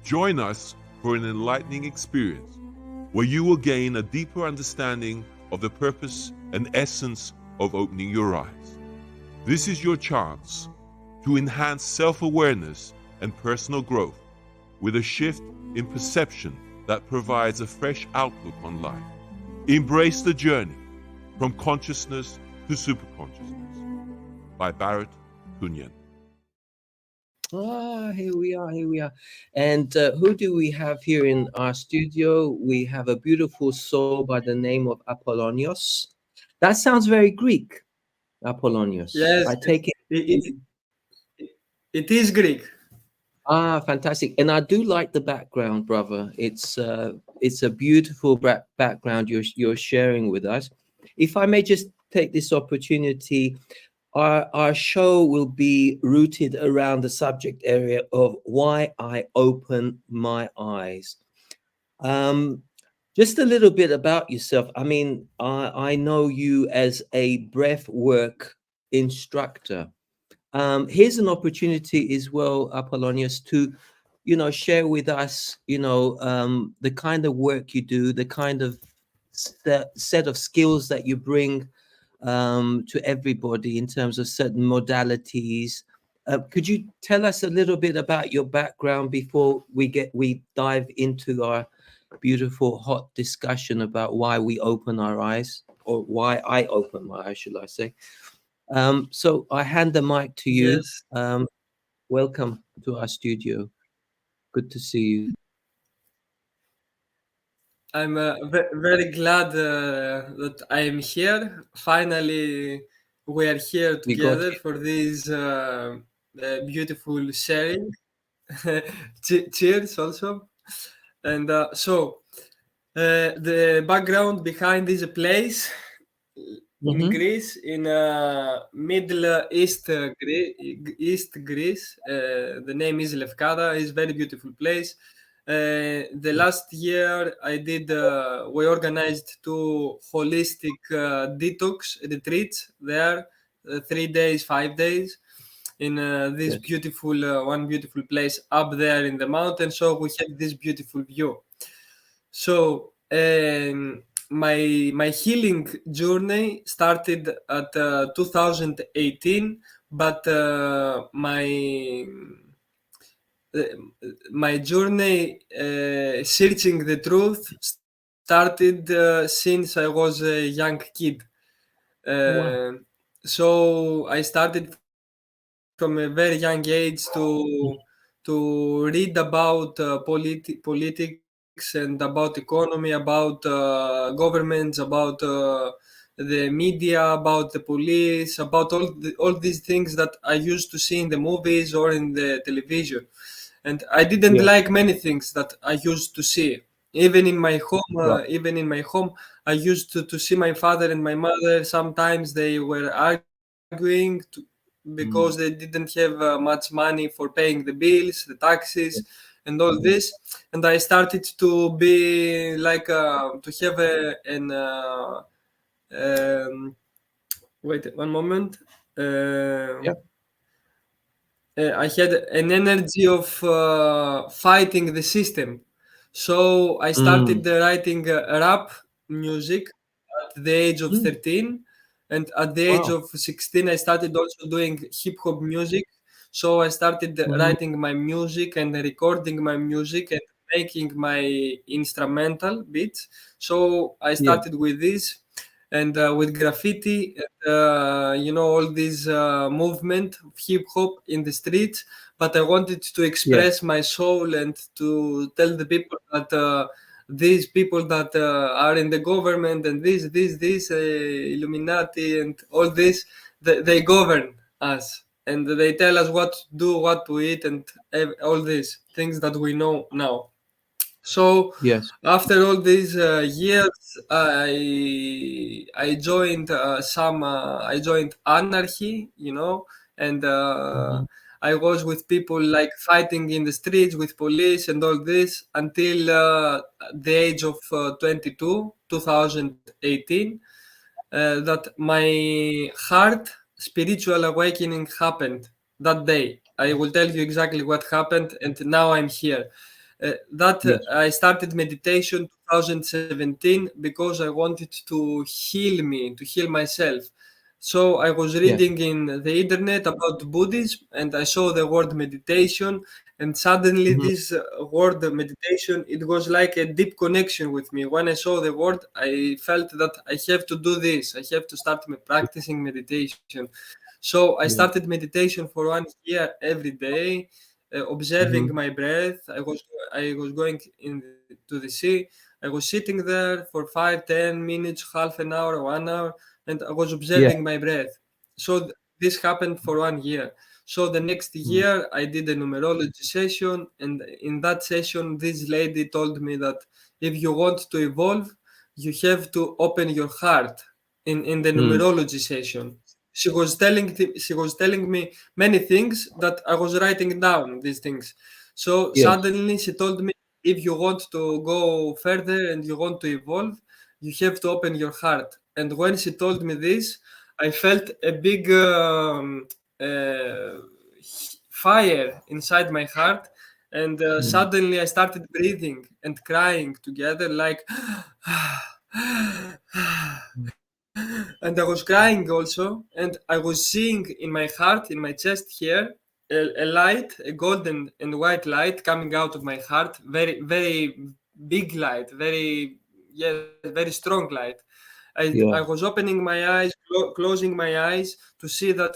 Join us for an enlightening experience where you will gain a deeper understanding of the purpose and essence of opening your eyes. This is your chance to enhance self-awareness and personal growth with a shift in perception that provides a fresh outlook on life. Embrace the journey from consciousness to superconsciousness by Barrett Kunyan. Here we are. And who do we have here in our studio? We have a beautiful soul by the name of Apollonios. That sounds very Greek, Apollonios. Yes, I take it. It is Greek. Fantastic. And I do like the background, brother. It's a beautiful background you're sharing with us. If I may just take this opportunity, our show will be rooted around the subject area of why I open my eyes. Just a little bit about yourself. I mean, I know you as a breath work instructor. Here's an opportunity as well, Apollonius, to, share with us, the kind of work you do, the kind of set of skills that you bring to everybody in terms of certain modalities. Could you tell us a little bit about your background before we dive into our beautiful hot discussion about why we open our eyes, or why I open my eyes, should I say? So I hand the mic to you. Yes. Welcome to our studio. Good to see you. I'm very glad that I am here. Finally, we are here together for this beautiful sharing. Cheers also. And so, the background behind this place in Greece, in Middle East Greece. The name is Lefkada. It's a very beautiful place. The last year we organized 2 holistic detox retreats there, 3 days, 5 days, in this beautiful one beautiful place up there in the mountain. So we have this beautiful view. So my healing journey started at 2018, but my journey searching the truth started since I was a young kid. So I started from a very young age to read about politics and about economy, about governments, about the media, about the police, about all these things that I used to see in the movies or in the television. And I didn't like many things that I used to see. Even in my home, I used to see my father and my mother. Sometimes they were arguing because they didn't have much money for paying the bills, the taxes, and all this. And I started to be like to have wait one moment. I had an energy of fighting the system. So I started writing rap music at the age of 13. And at the age of 16, I started also doing hip hop music. So I started writing my music and recording my music and making my instrumental beats. So I started with this. And with graffiti, all this movement of hip hop in the streets. But I wanted to express my soul and to tell the people that these people that are in the government and this Illuminati and all this, they govern us and they tell us what to do, what to eat, and all these things that we know now. So after all these years, I joined I joined anarchy, and I was with people like fighting in the streets with police and all this until the age of 22, 2018, that my heart spiritual awakening happened that day. I will tell you exactly what happened, and now I'm here. Yes. I started meditation 2017 because I wanted to heal me, to heal myself. So I was Yeah. reading in the internet about Buddhism, and I saw the word meditation, and suddenly Mhm. this word meditation, it was like a deep connection with me. When I saw the word, I felt that I have to do this. I have to start practicing meditation. So I Yeah. started meditation for 1 year every day, observing Mhm. my breath. I was going to the sea. I was sitting there for 5, 10 minutes, half an hour, 1 hour, and I was Yeah. observing my breath. So this happened for 1 year. So the next Mm. year, I did a numerology session, and in that session, this lady told me that if you want to evolve, you have to open your heart. In the Mm. numerology session, she was telling me many things that I was writing down these things. So Yes. suddenly she told me, if you want to go further and you want to evolve, you have to open your heart. And when she told me this, I felt a big uh, fire inside my heart, and Mm. suddenly I started breathing and crying together, like Mm. and I was crying also, and I was seeing in my heart, in my chest here, a light, a golden and white light coming out of my heart, very, very big light, very, yes, very strong light. I Yeah. was opening my eyes, closing my eyes to see that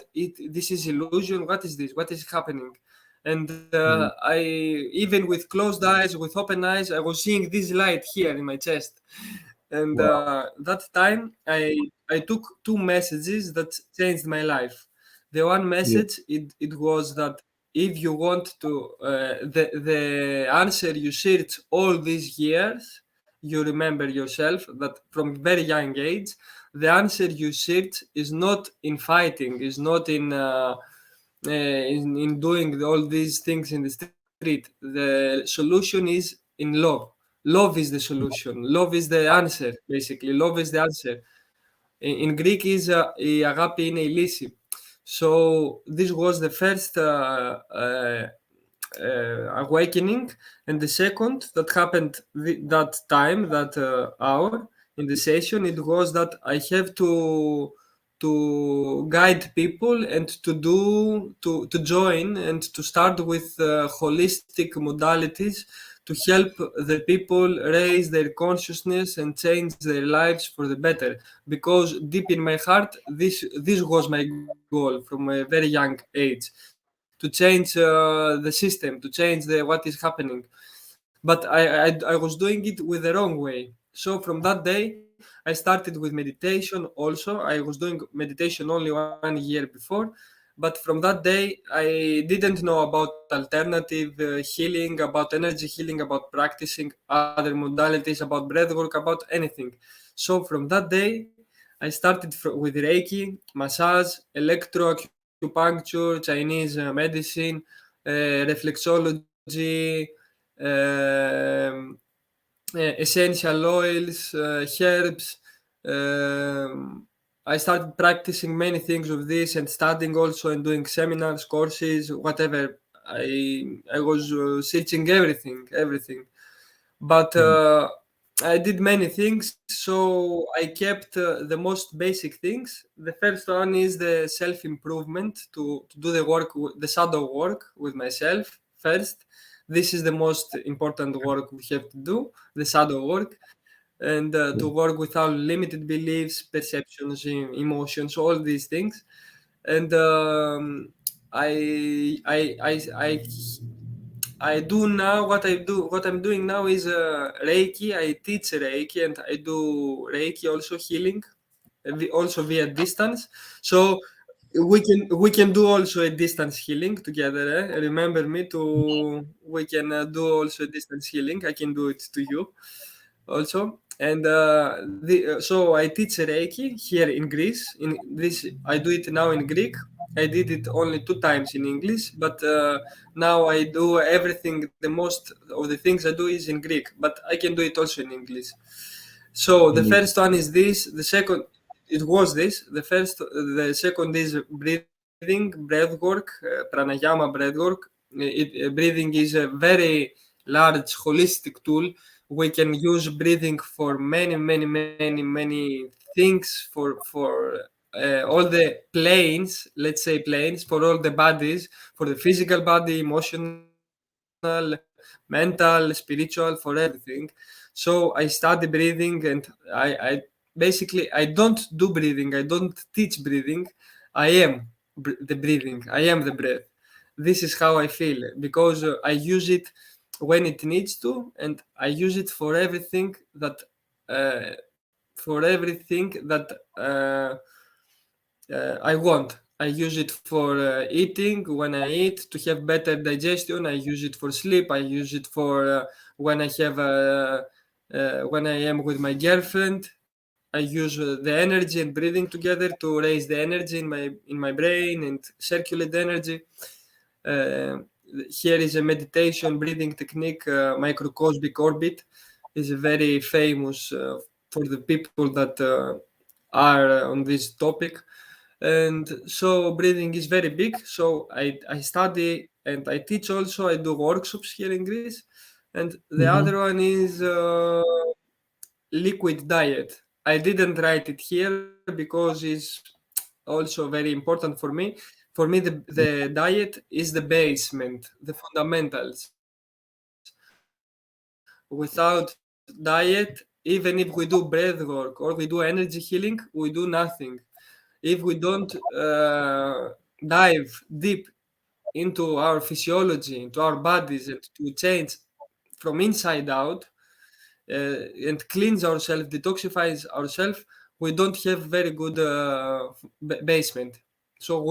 this is illusion. What is this? What is happening? And Mm. I, even with closed eyes, with open eyes, I was seeing this light here in my chest. And Wow. that time, I took two messages that changed my life. The one Yeah. message, it was that if you want to, the answer you search all these years, you remember yourself that from very young age, the answer you search is not in fighting, is not in doing all these things in the street. The solution is in love. Love is the solution. Love is the answer, basically. Love is the answer. In Greek is η αγάπη είναι η λύση. So this was the first awakening, and the second that happened that time, that hour in the session, it was that I have to guide people and to join and to start with holistic modalities to help the people raise their consciousness and change their lives for the better, because deep in my heart, this was my goal from a very young age, to change the system, to change what is happening. But I was doing it with the wrong way. So from that day, I started with meditation also. I was doing meditation only 1 year before. But from that day, I didn't know about alternative healing, about energy healing, about practicing other modalities, about breathwork, about anything. So from that day, I started with Reiki, massage, electroacupuncture, Chinese medicine, reflexology, um, essential oils, herbs. I started practicing many things of this and studying also and doing seminars, courses, whatever. I was searching everything, everything. But Mm. I did many things, so I kept the most basic things. The first one is the self improvement, to do the work, the shadow work with myself first. This is the most important work we have to do, the shadow work, and Yeah. to work with our limited beliefs, perceptions, emotions, all these things. And I I do now what I do. What I'm doing now is Reiki. I teach Reiki and I do Reiki also healing, also via distance. So we can do also a distance healing together. Remember me to we can do also distance healing. I can do it to you also. And so I teach Reiki here in Greece. In this, I do it now in Greek. I did it only 2 times in English, but now I do everything. The most of the things I do is in Greek, but I can do it also in English. So the Mm. first one is this. The second, it was this. The second is breathing, breath work, pranayama breath work. Breathing is a very large holistic tool. We can use breathing for many things, for all the planes, let's say planes, for all the bodies, for the physical body, emotional, mental, spiritual, for everything. So I study breathing, and I basically I don't do breathing, I don't teach breathing. I am the breathing, I am the breath. This is how I feel, because I use it when it needs to, and I use it for everything that uh, I want. I use it for eating when I eat to have better digestion. I use it for sleep. I use it for when I have when I am with my girlfriend. I use the energy and breathing together to raise the energy in my brain and circulate the energy. Uh, Here is a meditation breathing technique, microcosmic orbit, is very famous for the people that are on this topic. And so breathing is very big. So I study and I teach also. I do workshops here in Greece. And the other one is liquid diet. I didn't write it here because it's also very important for me. For me, the diet is the basement, the fundamentals. Without diet, even if we do breath work or we do energy healing, we do nothing. If we don't dive deep into our physiology, into our bodies, and to change from inside out, and cleanse ourselves, detoxifies ourselves, we don't have very good basement. So Yeah.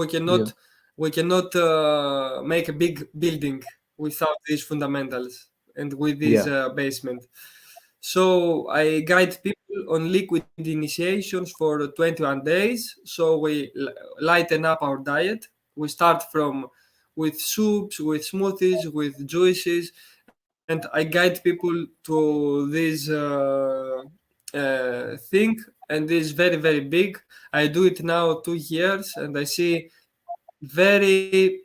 we cannot make a big building without these fundamentals and with this Yeah. basement. So I guide people on liquid initiations for 21 days. So we lighten up our diet. We start from with soups, with smoothies, with juices, and I guide people to this thing, and this is very big. I do it now 2 years, and I see very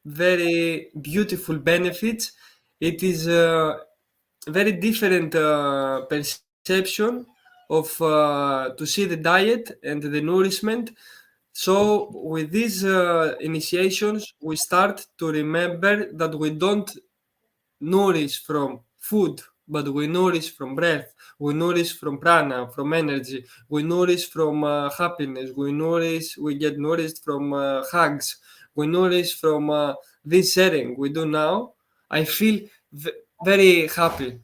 very beautiful benefits. It is very different perception of to see the diet and the nourishment. So with these initiations, we start to remember that we don't nourish from food, but we nourish from breath, we nourish from prana, from energy, we nourish from happiness, we get nourished from hugs, we nourish from this sharing we do now. I feel very happy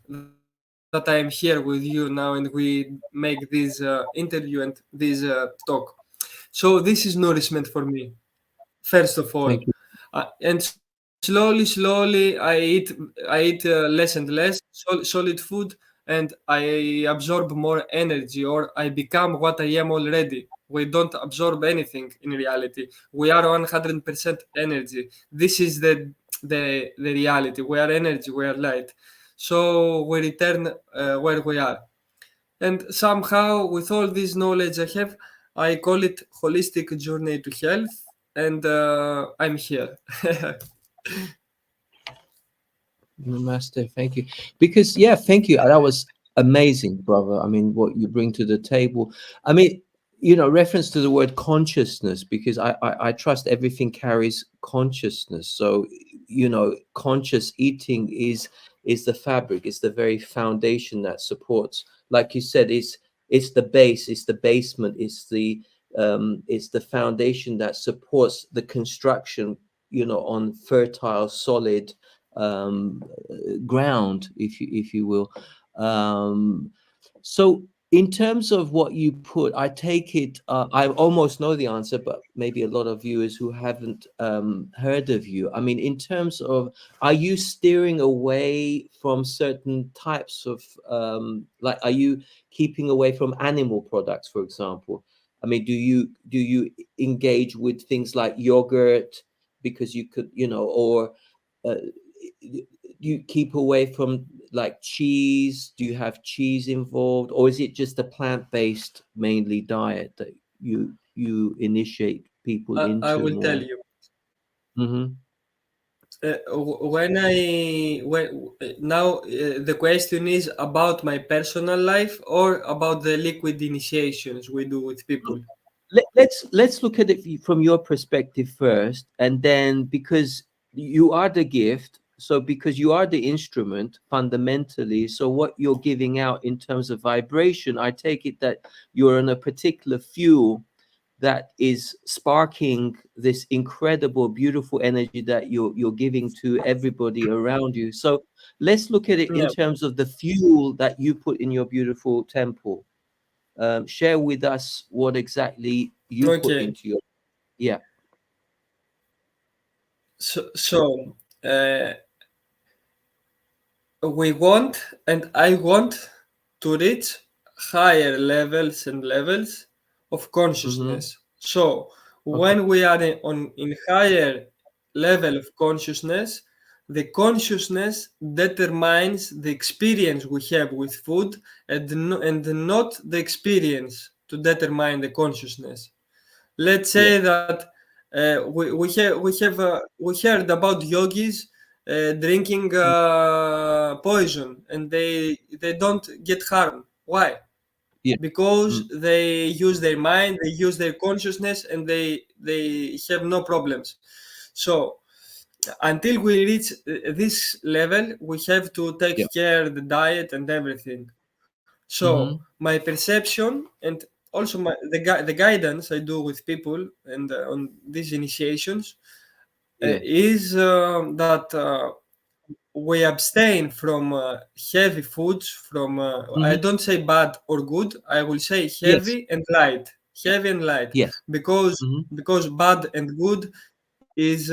that I am here with you now and we make this interview and this talk. So this is nourishment for me, first of all. Thank you. And slowly I eat less and less solid food, and I absorb more energy, or I become what I am already. We don't absorb anything in reality. We are 100% energy. This is the reality. We are energy, we are light. So we return where we are. And somehow, with all this knowledge I have, I call it holistic journey to health, and I'm here. Master, thank you. Because yeah, thank you. That was amazing, brother. I mean, what you bring to the table. I mean, reference to the word consciousness, because I trust everything carries consciousness. So, conscious eating is the fabric, it's the very foundation that supports, like you said, it's the base, it's the basement, it's the foundation that supports the construction, on fertile, solid ground, if you will. So in terms of what you put, I take it, I almost know the answer, but maybe a lot of viewers who haven't heard of you. I mean, in terms of, are you steering away from certain types of, like, are you keeping away from animal products, for example? I mean, do you engage with things like yogurt because you could, or uh, you keep away from like cheese? Do you have cheese involved, or is it just a plant-based mainly diet that you initiate people I into will tell more? you. Mm-hmm. The question is about my personal life or about the liquid initiations we do with people. Let's look at it from your perspective first, and then, because you are the gift, so because you are the instrument fundamentally, so what you're giving out in terms of vibration, I take it that you're on a particular fuel that is sparking this incredible, beautiful energy that you're giving to everybody around you. So let's look at it in Yeah. terms of the fuel that you put in your beautiful temple. Share with us what exactly you put Okay. into your. Yeah. So we want, and I want to reach higher levels and levels of consciousness. So Okay. when we are in higher level of consciousness, the consciousness determines the experience we have with food, and not the experience to determine the consciousness. Let's Yeah. say that we heard about yogis drinking poison, and they don't get harmed. Why? Yeah. Because Mm. they use their mind, they use their consciousness, and they have no problems. So until we reach this level, we have to Yeah. take care the diet and everything. So Mm-hmm. my perception, and also the guidance I do with people and on these initiations Yeah. is that we abstain from heavy foods. From I Mm-hmm. don't say bad or good. I will say Yes. heavy and light, Yes. because Mm-hmm. bad and good is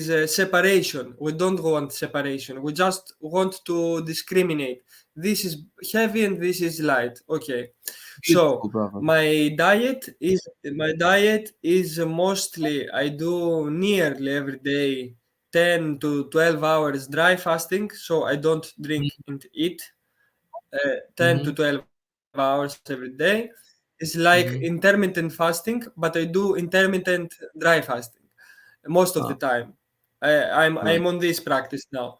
a separation. We don't want separation. We just want to discriminate. This is heavy and this is light. Okay. Beautiful, So brother. my diet is mostly, I do nearly every day 10 to 12 hours dry fasting. So I don't drink and eat 10 Mm-hmm. to 12 hours every day. It's like Mm-hmm. intermittent fasting, but I do intermittent dry fasting most of the Ah, time. I'm right. on this practice now.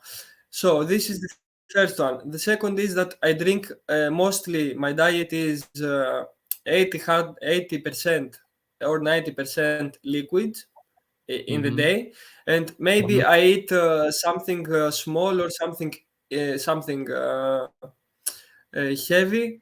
So this is the first one. The second is that I drink mostly. My diet is 80% or 90% liquid in the Mm-hmm. day, and maybe Mm-hmm. I eat something small or something heavy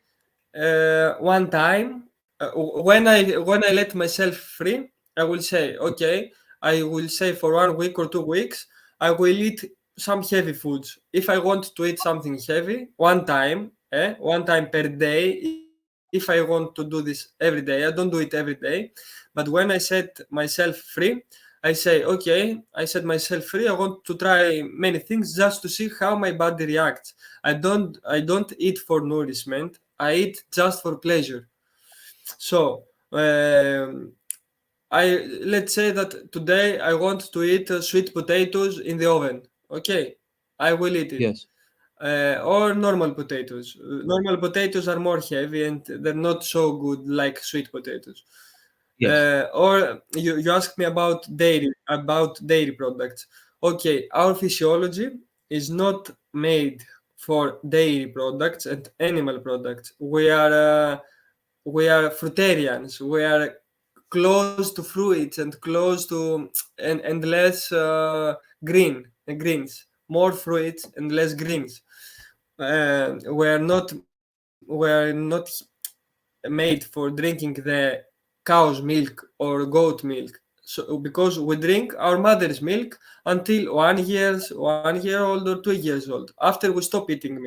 one time. When I let myself free, I will say, okay, I will say for 1 week or 2 weeks, I will eat some heavy foods. If I want to eat something heavy, one time per day. If I want to do this every day, I don't do it every day. But when I set myself free, I say, okay, I set myself free. I want to try many things just to see how my body reacts. I don't eat for nourishment. I eat just for pleasure. So I let's say that today I want to eat sweet potatoes in the oven. Okay, I will eat it. Yes. Or normal potatoes. Normal potatoes are more heavy and they're not so good like sweet potatoes. Yes. Or you asked me about dairy products. Okay, our physiology is not made for dairy products and animal products. We are fruitarians. We are close to fruits and close to and less greens. More fruits and less greens. We are not made for drinking the cow's milk or goat milk. So because we drink our mother's milk until 1 year old or 2 years old. After we stop drinking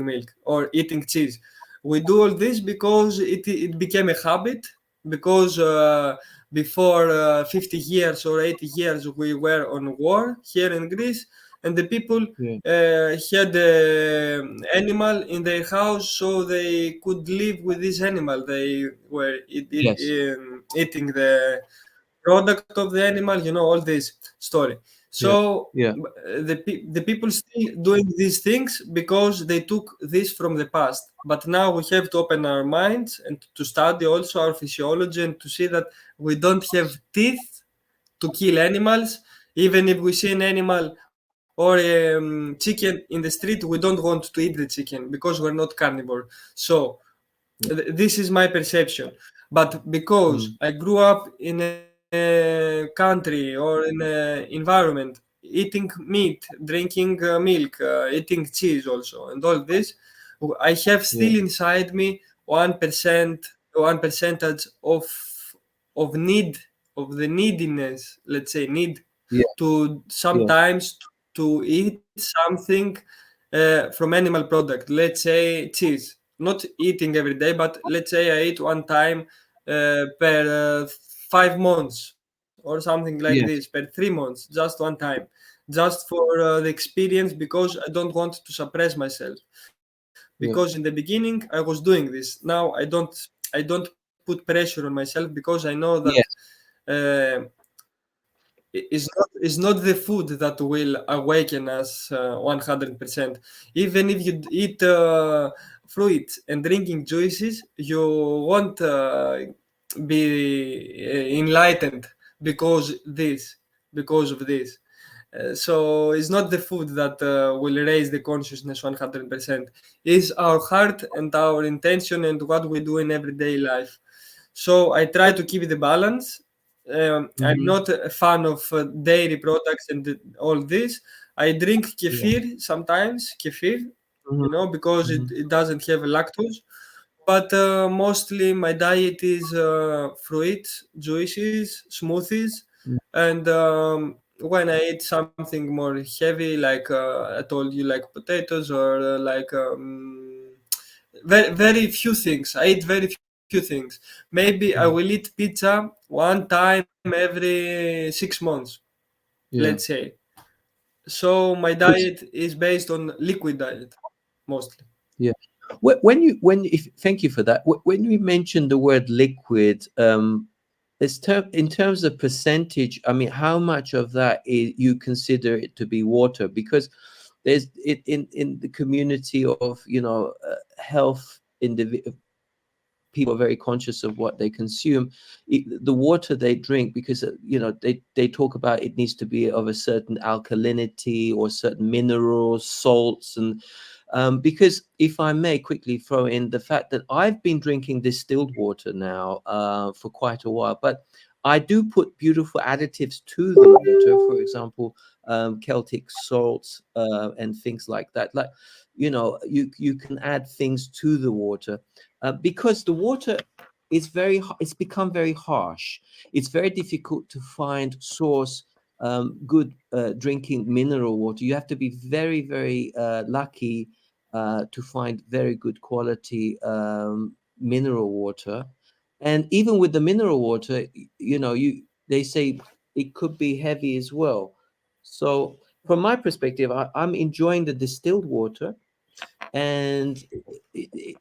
milk or eating cheese. We do all this because it became a habit. Because before 50 years or 80 years we were on war here in Greece, and the people Yeah. had animal in their house, so they could live with this animal. They were Yes. eating the product of the animal, all this story. Yeah. So Yeah. the people still doing these things because they took this from the past. But now we have to open our minds and to study also our physiology and to see that we don't have teeth to kill animals. Even if we see an animal or chicken in the street, we don't want to eat the chicken because we're not carnivore. So this is my perception. But because Mm. I grew up in a country or in an environment eating meat, drinking milk, eating cheese also, and all this, I have Yeah. still inside me 1%, one percentage of need, of the neediness, let's say, need Yeah. to Yeah. sometimes to eat something from animal product, let's say cheese. Not eating every day, but let's say I eat one time per 5 months or something like this, per Yes. 3 months, just one time, just for the experience, because I don't want to suppress myself. Because in Yeah. the beginning I was doing this. Now I don't put pressure on myself because I know that Yes. uh, is not the food that will awaken us 100%. Even if you eat fruit and drinking juices, you won't be enlightened because this, because of this. So it's not the food that will raise the consciousness 100%. It's our heart and our intention and what we do in everyday life. So I try to keep the balance. I'm Mm-hmm. not a fan of dairy products and all this. I drink Yeah. kefir sometimes, kefir, Mm-hmm. because Mm-hmm. it doesn't have lactose. But mostly my diet is fruit, juices, smoothies, and when I eat something more heavy, like I told you, like potatoes or like very few things. I eat very few things. Maybe I will eat pizza one time every 6 months, let's Yeah. say. So my It's, diet is based on liquid diet mostly. yeah. When you when if thank you for that. When you mentioned the word liquid, in terms of percentage, I mean, how much of that is you consider it to be water? Because there's it in the community of health individual people are very conscious of what they consume. The water they drink, because they talk about it needs to be of a certain alkalinity or certain minerals, salts, and because if I may quickly throw in the fact that I've been drinking distilled water now for quite a while, but I do put beautiful additives to the water, for example, Celtic salts and things like that. Like, you can add things to the water because the water is it's become very harsh. It's very difficult to find source good drinking mineral water. You have to be very, very lucky to find very good quality mineral water. And even with the mineral water, they say it could be heavy as well. So from my perspective, I'm enjoying the distilled water. And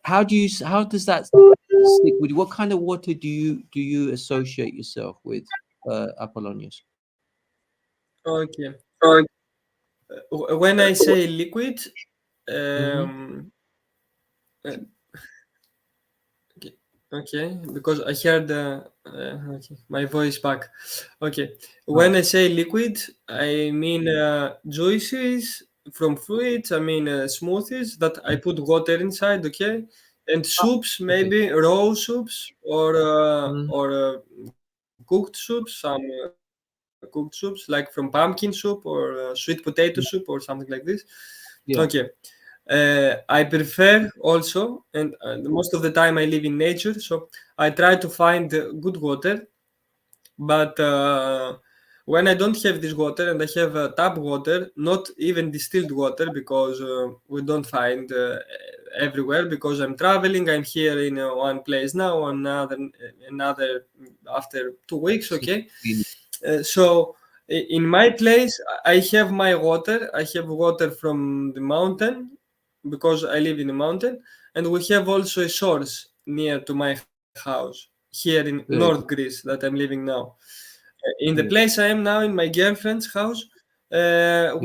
how does that stick with you? What kind of water do you associate yourself with, Apollonius? Okay. When I say liquid, Mm-hmm. uh, okay, okay, because I heard okay, my voice back. Okay, when I say liquid, I mean juices from fruits. I mean smoothies that I put water inside. Okay, and soups, Okay. maybe raw soups Mm, cooked soups. Some cooked soups like from pumpkin soup or sweet potato soup or something like this. Okay. yeah. I prefer also, and most of the time I live in nature, so I try to find good water. But when I don't have this water and I have tap water, not even distilled water, because we don't find everywhere. Because I'm traveling, I'm here in one place now, another after 2 weeks. So Okay, you- so in my place, I have my water. I have water from the mountain because I live in a mountain, and we have also a source near to my house here in North Very good. Greece that I'm living now. In the Yeah. place I am now, in my girlfriend's house, we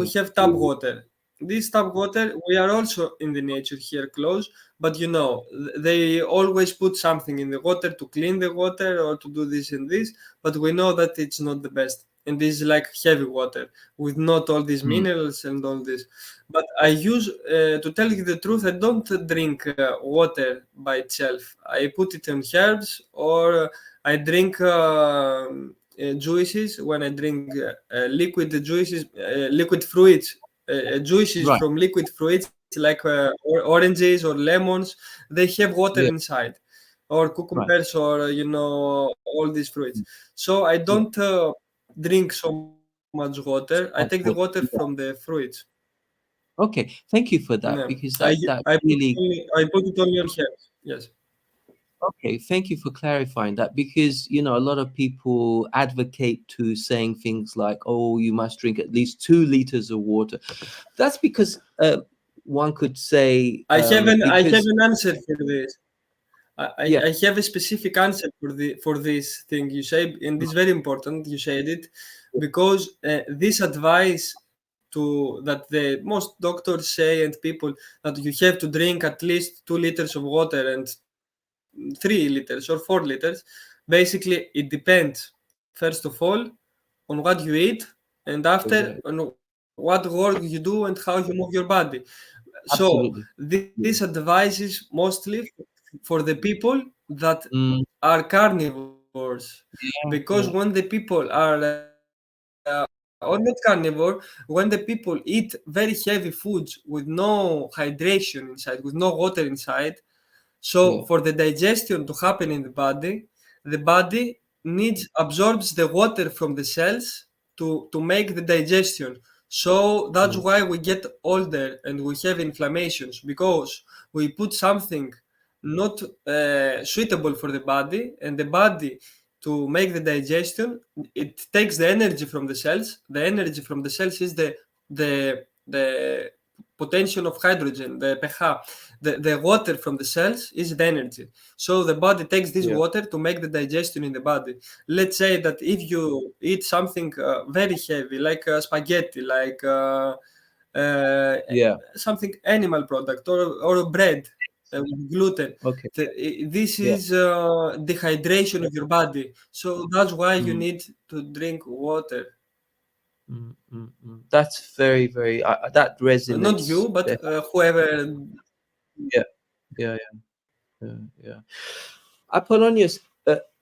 Yeah. have tap water. This tap water, we are also in the nature here close, but they always put something in the water to clean the water or to do this and this, but we know that it's not the best. and this is like heavy water with not all these minerals and all this. But I use, to tell you the truth, I don't drink water by itself. I put it in herbs, or I drink juices. When I drink liquid juices, liquid fruits, juices Right. from liquid fruits like oranges or lemons, they have water Yeah. inside, or Right. cucumbers, or all these fruits. So I Yeah. don't drink so much water. I take the Much water water. from the Yeah. fruits. Okay. Thank you for Yeah. that, because I that I put really. I put it only on herbs. Yes. Okay, thank you for clarifying that, because a lot of people advocate to saying things like, "Oh, you must drink at least 2 liters of water." That's because one could say, I have because an answer for this. yeah, I have a specific answer for this thing you say, and it's very important. You said it because this advice to that the most doctors say and people, that you have to drink at least 2 liters of water and 3 liters or 4 liters. Basically, it depends. First of all, on what you eat, and after exactly, on what work you do and how you move your body. So absolutely, this absolutely. advice is mostly for the people that Mm, are carnivores, yeah, because yeah, when the people are or not carnivore, when the people eat very heavy foods with no hydration inside, with no water inside, so yeah, for the digestion to happen in the body needs absorbs the water from the cells to make the digestion. So that's yeah, why we get older and we have inflammations, because we put something not suitable for the body, and the body, to make the digestion, it takes the energy from the cells. The energy from the cells is the potential of hydrogen, the pH. The water from the cells is the energy. So the body takes this yeah, water to make the digestion in the body. Let's say that if you eat something very heavy, like spaghetti, like uh, yeah. something animal product, or bread with gluten, Okay, this yeah. is dehydration of your body. So that's why you Mm, need to drink water. That's very, very. That Not resonates. you, but whoever. Yeah, yeah, yeah, yeah. Apollonius,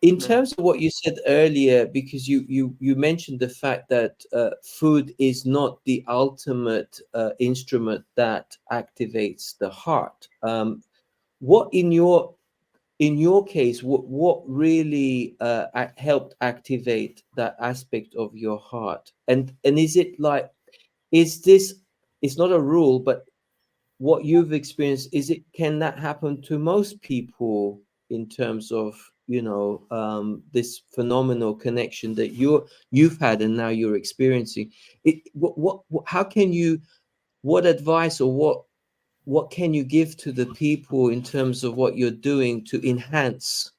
in No. terms of what you said earlier, because you mentioned the fact that food is not the ultimate instrument that activates the heart. What in your case, what really helped activate that aspect of your heart? And is it like, is this? It's not a rule, but what you've experienced, is it, can that happen to most people in terms of this phenomenal connection that you've had and now you're experiencing it? How can you, what advice, or what can you give to the people in terms of what you're doing to enhance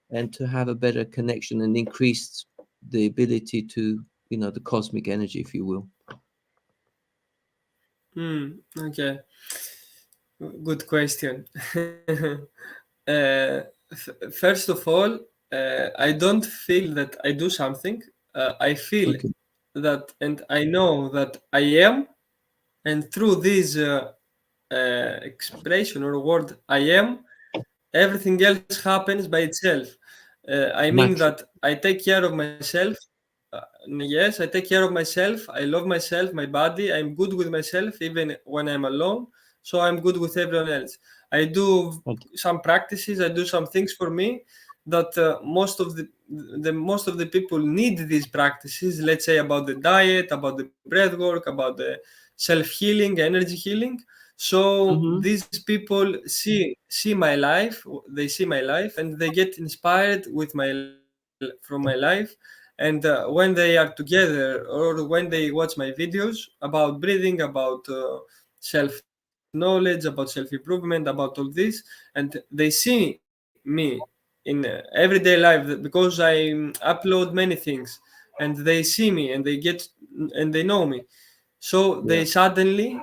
and to have a better connection and increase the ability to, the cosmic energy, if you will? Okay. Good question. First of all, I don't feel that I do something. I feel Okay. that, and I know that I am, and through this expression or word, I am, everything else happens by itself. I mean Natural. that I take care of myself. Yes, I take care of myself. I love myself, my body. I'm good with myself even when I'm alone. So I'm good with everyone else. I do some practices. I do some things for me that most of the people need these practices. Let's say about the diet, about the breath work, about the self healing, energy healing. So Mm-hmm. these people see my life. They see my life and they get inspired with from my life. And when they are together, or when they watch my videos about breathing, about self knowledge, about self improvement, about all this, and they see me in everyday life, because I upload many things, and they see me and and they know me. So Yeah. they suddenly,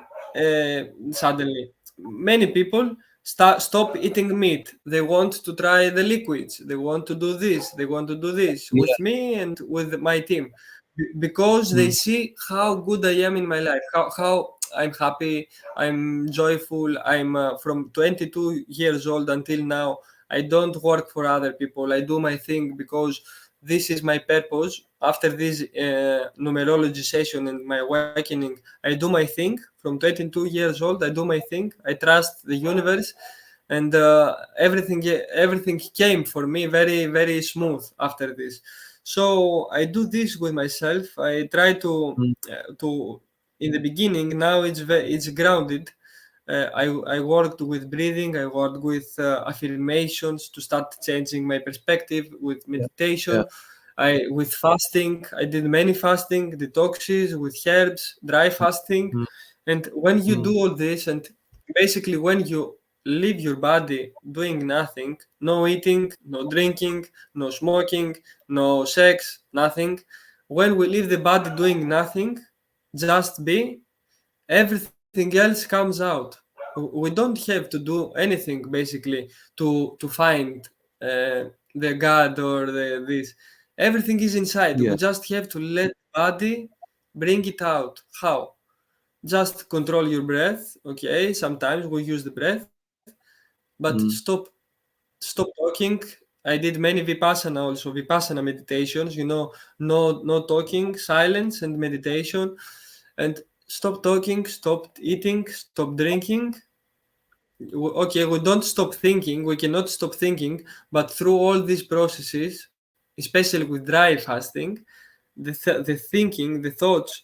many people stop eating meat. They want to try the liquids. They want to do this. They want to do this Yeah. with me and with my team. because they mm, see how good I am in my life, how I'm happy, I'm joyful. I'm from 22 years old until now. I don't work for other people. I do my thing because this is my purpose. After this numerology session and my awakening, I do my thing. From 22 years old, I do my thing. I trust the universe, and everything came for me very very smooth after this. So I do this with myself. I try mm, to in the beginning. Now it's grounded. I worked with breathing. I worked with affirmations to start changing my perspective. With yeah, yeah, meditation, I with fasting. I did many fasting detoxes with herbs, dry fasting, mm, and when you mm, do all this, and basically when you leave your body doing nothing, no eating, no drinking, no smoking, no sex, nothing. When we leave the body doing nothing, just be, everything else comes out. We don't have to do anything basically to find the God or the this. Everything is inside. yeah, We just have to let body bring it out. How? Just control your breath. Okay, sometimes we use the breath, but mm, stop talking. I did many vipassana also, vipassana meditations, no talking, silence and meditation. And stop talking, stop eating, stop drinking. Okay, we don't stop thinking, we cannot stop thinking, but through all these processes, especially with dry fasting, the thinking, the thoughts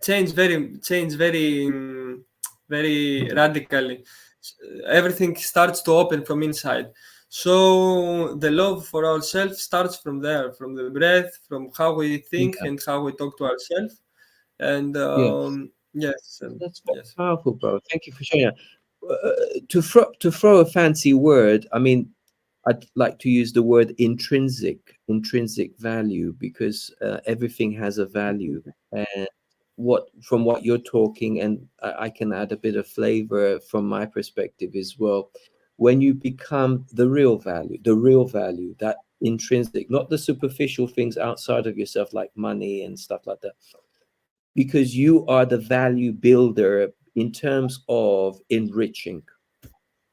change very radically. Everything starts to open from inside. So the love for ourselves starts from there, from the breath, from how we think yeah, and how we talk to ourselves. And yeah. yes, That's very yes. powerful, bro. Thank you for sharing that. To throw a fancy word, I mean, I'd like to use the word intrinsic value, because everything has a value. And from what you're talking, and I can add a bit of flavor from my perspective as well. When you become the real value, that intrinsic, not the superficial things outside of yourself like money and stuff like that, because you are the value builder in terms of enriching.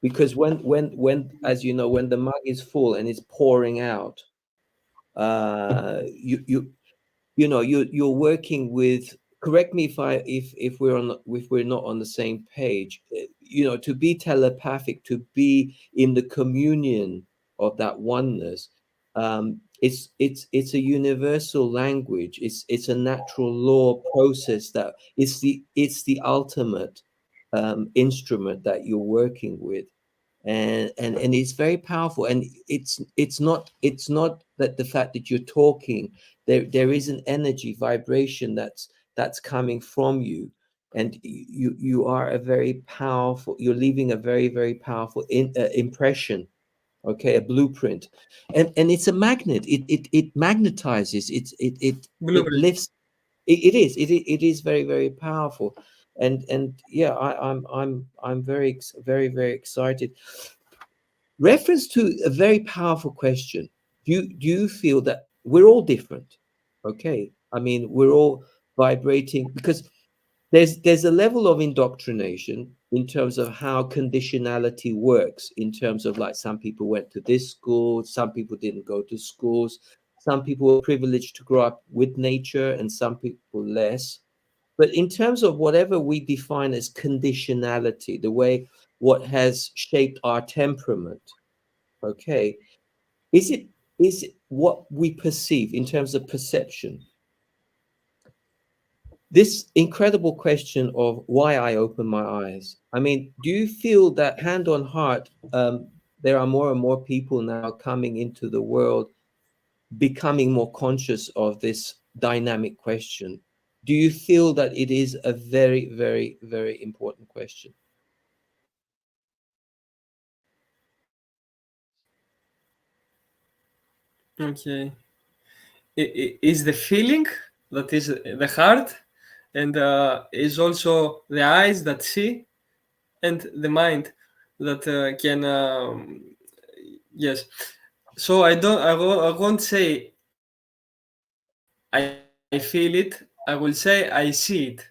Because when as you know, when the mug is full and it's pouring out, you're working with, correct me if we're not on the same page, to be telepathic, to be in the communion of that oneness. It's a universal language. It's a natural law process, that it's the ultimate instrument that you're working with. And it's very powerful. And it's not that the fact that you're talking, there is an energy vibration that's coming from you. And you are a very powerful, you're leaving a very, very powerful impression. Okay, a blueprint. And it's a magnet. It magnetizes. It Blueprint. lifts. It is very, very powerful. And yeah, I'm very, very excited. Reference to a very powerful question. Do you feel that we're all different? Okay, I mean, we're all vibrating, because there's a level of indoctrination in terms of how conditionality works, in terms of, like, some people went to this school, some people didn't go to schools, some people were privileged to grow up with nature, and some people less. But in terms of whatever we define as conditionality, the way what has shaped our temperament, okay, is it what we perceive in terms of perception? This incredible question of why I open my eyes. I mean, do you feel that, hand on heart, there are more and more people now coming into the world, becoming more conscious of this dynamic question? Do you feel that it is a very, very, very important question? Okay. Is the feeling that is the heart, and is also the eyes that see, and the mind that can yes. So I don't I won't say I see feel it, I will say I see it,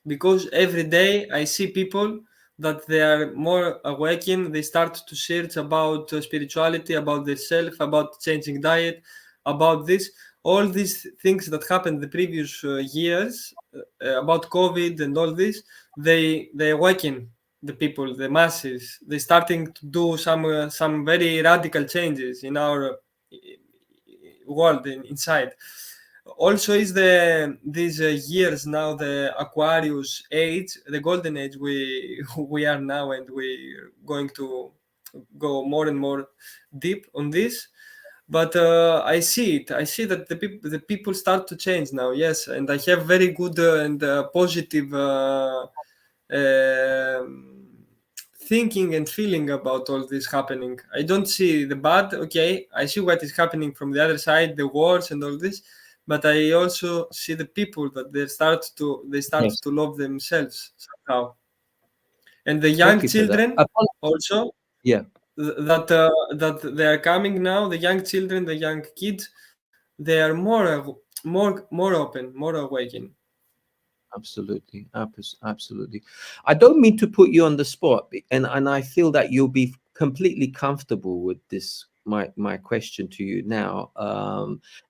because every day I see people that they are more awakened. They start to search about spirituality, about their self, about changing diet, about this, all these things that happened the previous years, about COVID and all this. They awaken the people, the masses. They starting to do some very radical changes in our world inside. Also, is these years now the Aquarius age, the golden age we are now, and we're going to go more and more deep on this. But I see it. I see that the people start to change now. Yes, and I have very good and positive thinking and feeling about all this happening. I don't see the bad. Okay, I see what is happening from the other side, the wars and all this, but I also see the people that they start Yes. to love themselves somehow, and the young Thank you for that. children also, Yeah, that they are coming now. The young children, the young kids, they are more open, more awakened. absolutely. Absolutely. I don't mean to put you on the spot, and I feel that you'll be completely comfortable with this. My question to you now,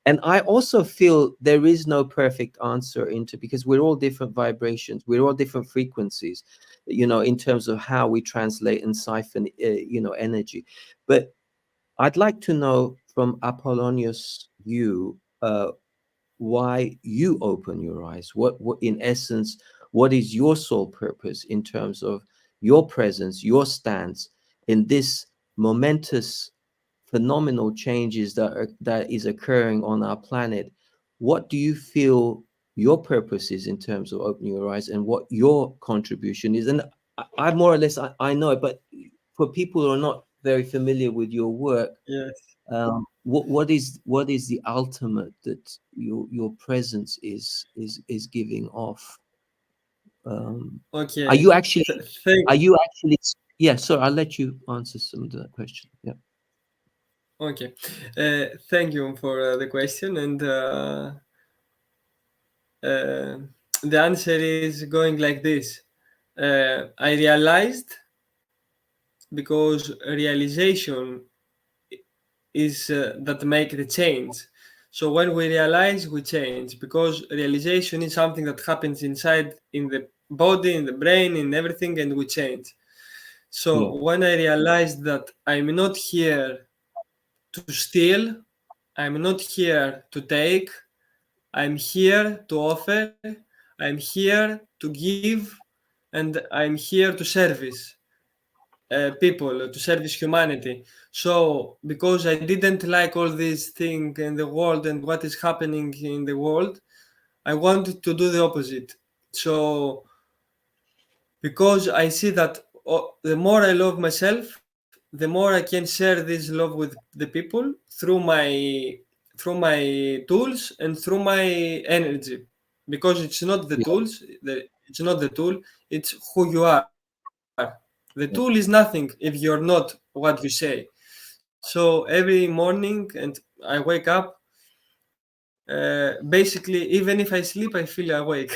and I also feel there is no perfect answer into, because we're all different vibrations, we're all different frequencies, in terms of how we translate and siphon, energy. But I'd like to know from Apollonius' view, why you open your eyes. What in essence, what is your sole purpose in terms of your presence, your stance in this momentous, phenomenal changes that is occurring on our planet? What do you feel your purpose is in terms of opening your eyes, and what your contribution is? And I more or less I know it, but for people who are not very familiar with your work, Yes. what is the ultimate that your presence is giving off? Are you Okay. actually Thank are you. you actually yeah, so I'll let you answer some of that question. Yeah. Okay. Thank you for the question, and uh, the answer is going like this. I realized, because realization is that make the change. So when we realize, we change, because realization is something that happens inside, in the body, in the brain, in everything, and we change. Yeah. So when I realized that I'm not here to steal, I'm not here to take, I'm here to offer, I'm here to give, and I'm here to service people, to service humanity. So, because I didn't like all these things in the world and what is happening in the world, I wanted to do the opposite. So, because I see that the more I love myself, the more I can share this love with the people through my tools and through my energy. Because it's not the Yeah. tools, it's not the tool, it's who you are. The tool is nothing if you're not what you say. So every morning, and I wake up, basically, even if I sleep, I feel awake.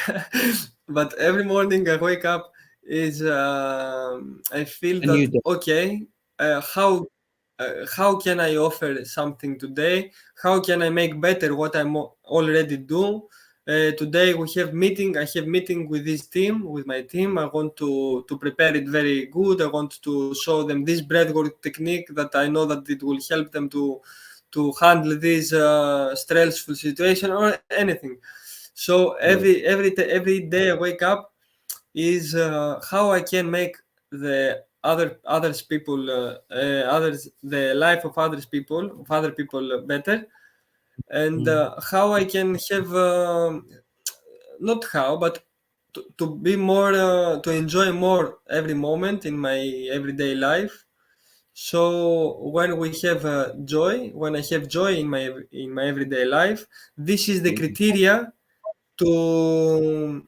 But every morning I wake up is I feel that, And you okay, how can I offer something today? How can I make better what already do? Today we have meeting. I have meeting with this team, with my team. I want to prepare it very good. I want to show them this breathwork technique that I know that it will help them to handle this stressful situation or anything. So yeah. every day I wake up is how I can make the others people others the life of other people better, and Mm. how I can have not how, but to be more to enjoy more every moment in my everyday life. So when we have joy, when I have joy in my everyday life, this is the Yeah. criteria to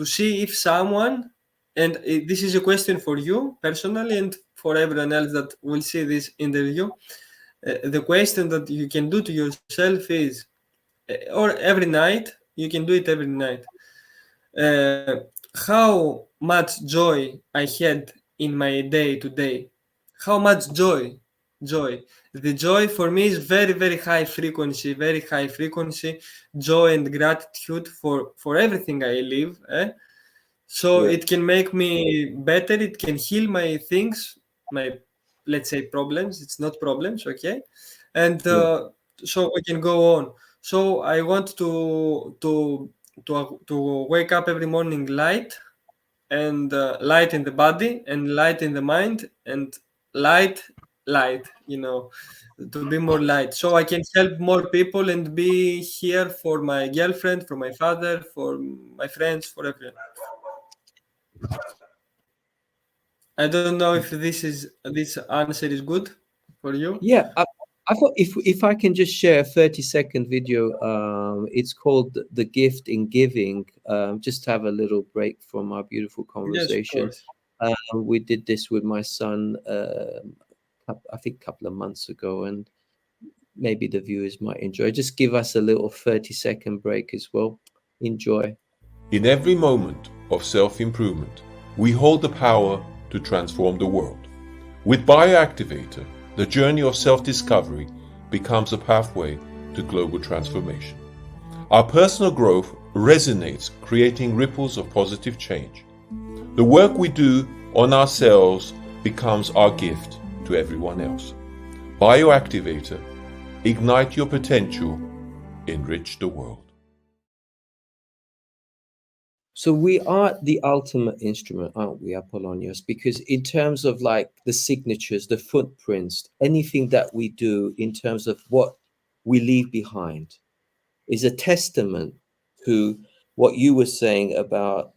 see if someone, and this is a question for you personally and for everyone else that will see this interview. The question that you can do to yourself is, or every night. You can do it every night. How much joy I had in my day today. How much joy. The joy for me is very, very high frequency, joy and gratitude for everything I live. So Yeah. it can make me better. It can heal my things, my, let's say, problems. It's not problems, okay? And Yeah. so we can go on. So I want to wake up every morning light, and light in the body and light in the mind, and light, light. To be more light, so I can help more people and be here for my girlfriend, for my father, for my friends, for everyone. I don't know if this answer is good for you. Yeah, I thought if I can just share a 30-second video, it's called "The Gift in Giving." Just to have a little break from our beautiful Yes, of conversation. course. We did this with my son, I think a couple of months ago, and maybe the viewers might enjoy. Just give us a little 30-second break as well. Enjoy. In every moment of self-improvement, we hold the power to transform the world. With Bioactivator, the journey of self-discovery becomes a pathway to global transformation. Our personal growth resonates, creating ripples of positive change. The work we do on ourselves becomes our gift to everyone else. Bioactivator, ignite your potential, enrich the world. So we are the ultimate instrument, aren't we, Apollonios? Because in terms of like the signatures, the footprints, anything that we do in terms of what we leave behind is a testament to what you were saying about,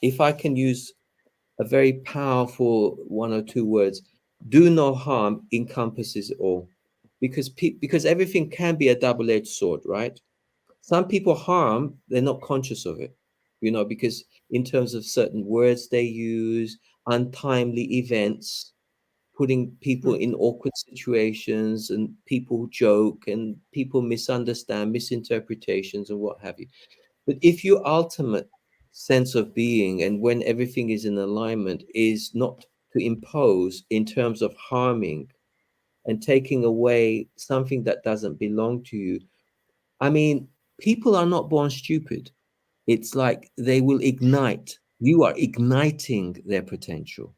if I can use a very powerful one or two words, do no harm encompasses it all. Because everything can be a double-edged sword, right? Some people harm, they're not conscious of it, because in terms of certain words they use, untimely events, putting people in awkward situations, and people joke and people misunderstand, misinterpretations and what have you. But if your ultimate sense of being and when everything is in alignment is not to impose in terms of harming and taking away something that doesn't belong to you, I mean, people are not born stupid. It's like they will ignite. You are igniting their potential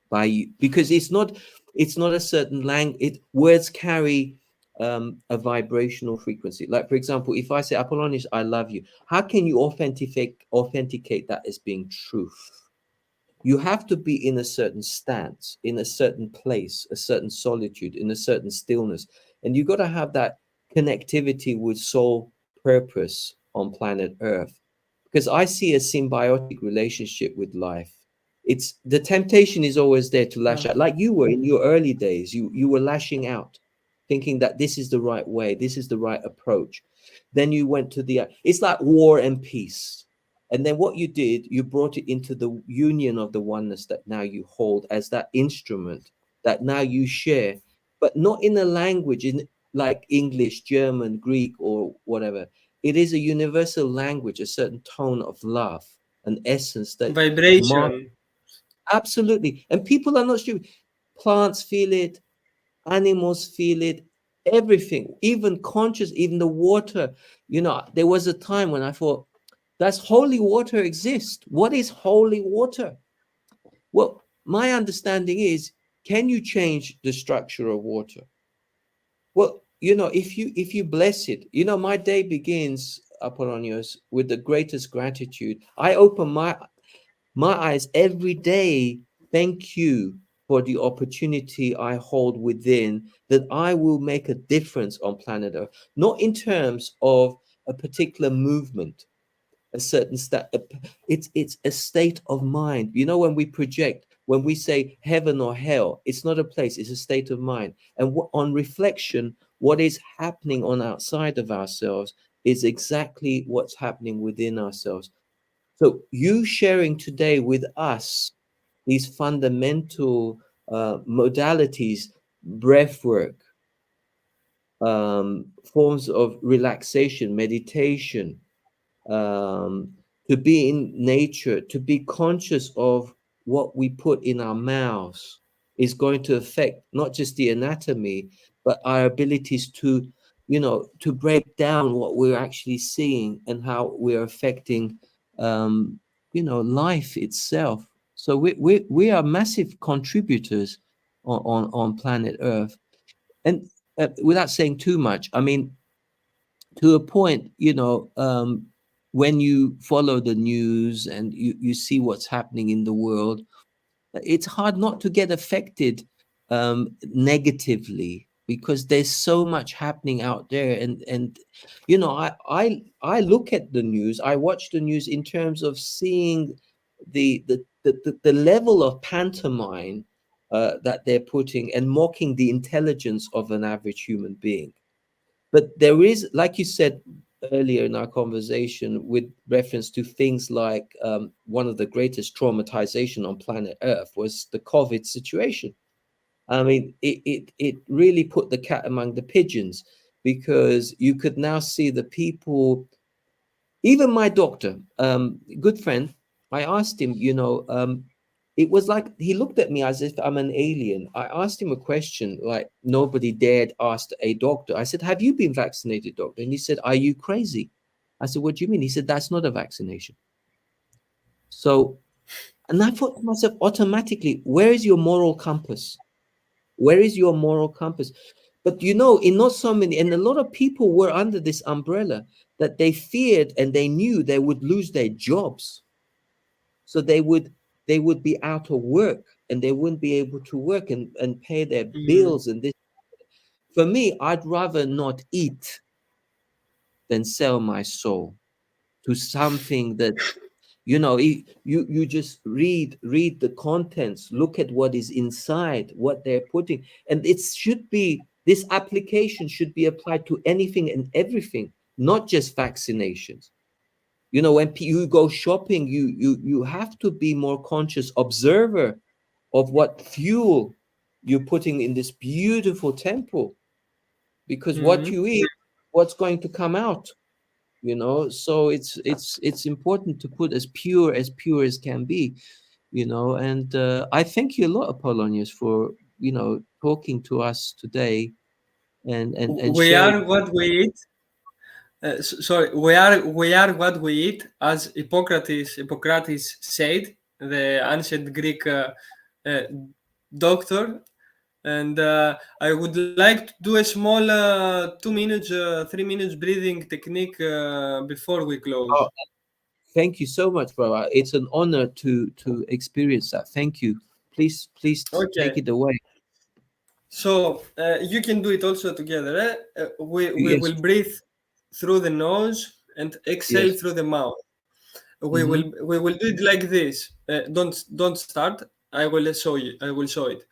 by you, because it's not a certain language. Words carry a vibrational frequency. Like for example, if I say, Apollonius, I love you, how can you authenticate that as being truth? You have to be in a certain stance, in a certain place, a certain solitude, in a certain stillness. And you got to have that connectivity with soul purpose on planet Earth. Because I see a symbiotic relationship with life. It's the temptation is always there to lash Yeah. out, like you were in your early days. You were lashing out, thinking that this is the right way, this is the right approach. Then you went to it's like war and peace. And then what you did, you brought it into the union of the oneness that now you hold as that instrument that now you share, but not in a language in like English, German, Greek, or whatever. It is a universal language, a certain tone of love, an essence that marks Vibration. absolutely. And people are not stupid. Plants feel it, animals feel it, everything, even conscious, even the water. There was a time when I thought, does holy water exist? What is holy water? Well, my understanding is, can you change the structure of water? Well, if you bless it, my day begins, Apollonius, with the greatest gratitude. I open my eyes every day. Thank you for the opportunity I hold within, that I will make a difference on planet Earth, not in terms of a particular movement, a certain state. It's a state of mind. When we project, when we say heaven or hell, it's not a place, it's a state of mind. And on reflection, what is happening on outside of ourselves is exactly what's happening within ourselves. So you sharing today with us these fundamental modalities, breath work, forms of relaxation, meditation, to be in nature, to be conscious of what we put in our mouths is going to affect not just the anatomy, but our abilities to, to break down what we're actually seeing and how we're affecting, life itself. So we are massive contributors on planet Earth. And without saying too much, I mean, to a point, when you follow the news and you see what's happening in the world, it's hard not to get affected negatively, because there's so much happening out there. And I look at the news, I watch the news in terms of seeing the level of pantomime that they're putting and mocking the intelligence of an average human being. But there is, like you said earlier in our conversation, with reference to things like one of the greatest traumatization on planet Earth was the COVID situation. I mean, it really put the cat among the pigeons, because you could now see the people. Even my doctor, good friend, I asked him, it was like he looked at me as if I'm an alien. I asked him a question like nobody dared ask a doctor. I said, "Have you been vaccinated, doctor?" And he said, "Are you crazy?" I said, "What do you mean?" He said, "That's not a vaccination." So, and I thought to myself automatically, where is your moral compass? Where is your moral compass? But in not so many, and a lot of people were under this umbrella that they feared and they knew they would lose their jobs. So they would be out of work and they wouldn't be able to work and pay their bills. And this, for me, I'd rather not eat than sell my soul to something that, you just read the contents, look at what is inside, what they're putting. And this application should be applied to anything and everything, not just vaccinations. When you go shopping, you have to be more conscious observer of what fuel you're putting in this beautiful temple, because what you eat, what's going to come out. So it's important to put as pure as can be. And I thank you a lot, Apollonius, for talking to us today and We sharing. are what we eat. Sorry, we are what we eat, as Hippocrates said, the ancient Greek uh, doctor. And I would like to do a small 2 minutes, 3 minutes breathing technique before we close. Oh, thank you so much, brother. It's an honor to experience that. Thank you. Please take Okay, it away. so you can do it also together. We Yes, will breathe through the nose and exhale yes. through the mouth. Mm-hmm. We will do it like this. Don't start. I will show you. I will show it.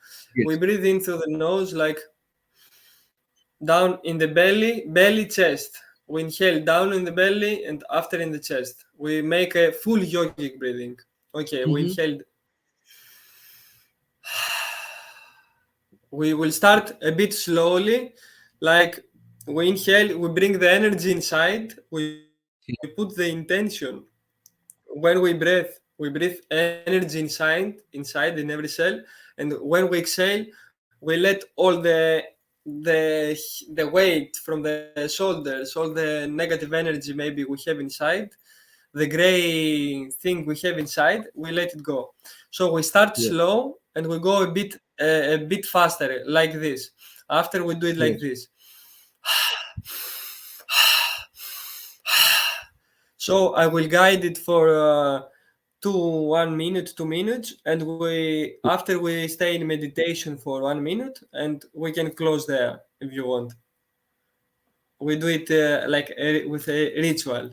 We Yes, breathe in through the nose, like down in the belly, chest. We inhale down in the belly and after in the chest. We make a full yogic breathing. Okay, we mm-hmm. inhaled. We will start a bit slowly, like we inhale, we bring the energy inside, we put the intention. When we breathe energy inside in every cell, and when we exhale, we let all the weight from the shoulders, all the negative energy maybe we have inside, the gray thing we have inside, we let it go. So we start Yes, slow and we go a bit faster, like this. After we do it like yes. this. So I will guide it for 1 minute, 2 minutes, and we after we stay in meditation for 1 minute, and we can close there if you want. We do it with a ritual.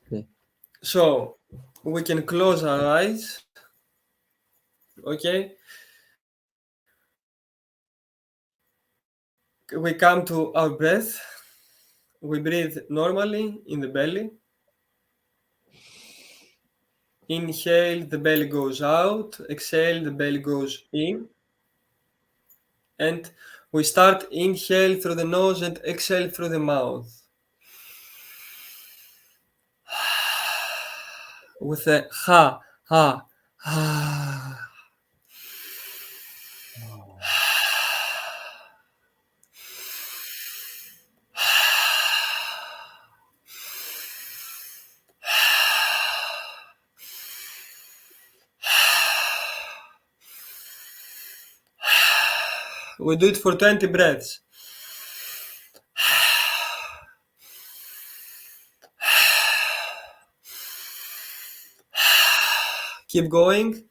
Okay. So we can close our eyes. Okay, we come to our breath. We breathe normally in the belly. Inhale, the belly goes out. Exhale, the belly goes in. And We start inhale through the nose and exhale through the mouth. With a ha, ha, ha. We do it for 20 breaths. Keep going.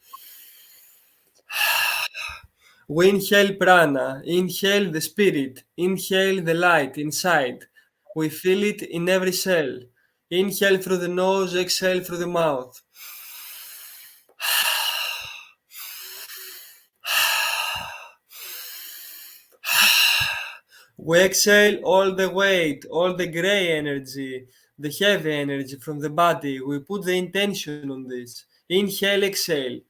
We inhale prana, inhale the spirit, inhale the light inside. We feel it in every cell. Inhale through the nose, exhale through the mouth. We exhale all the weight, all the gray energy, the heavy energy from the body. We put the intention on this. Inhale, exhale.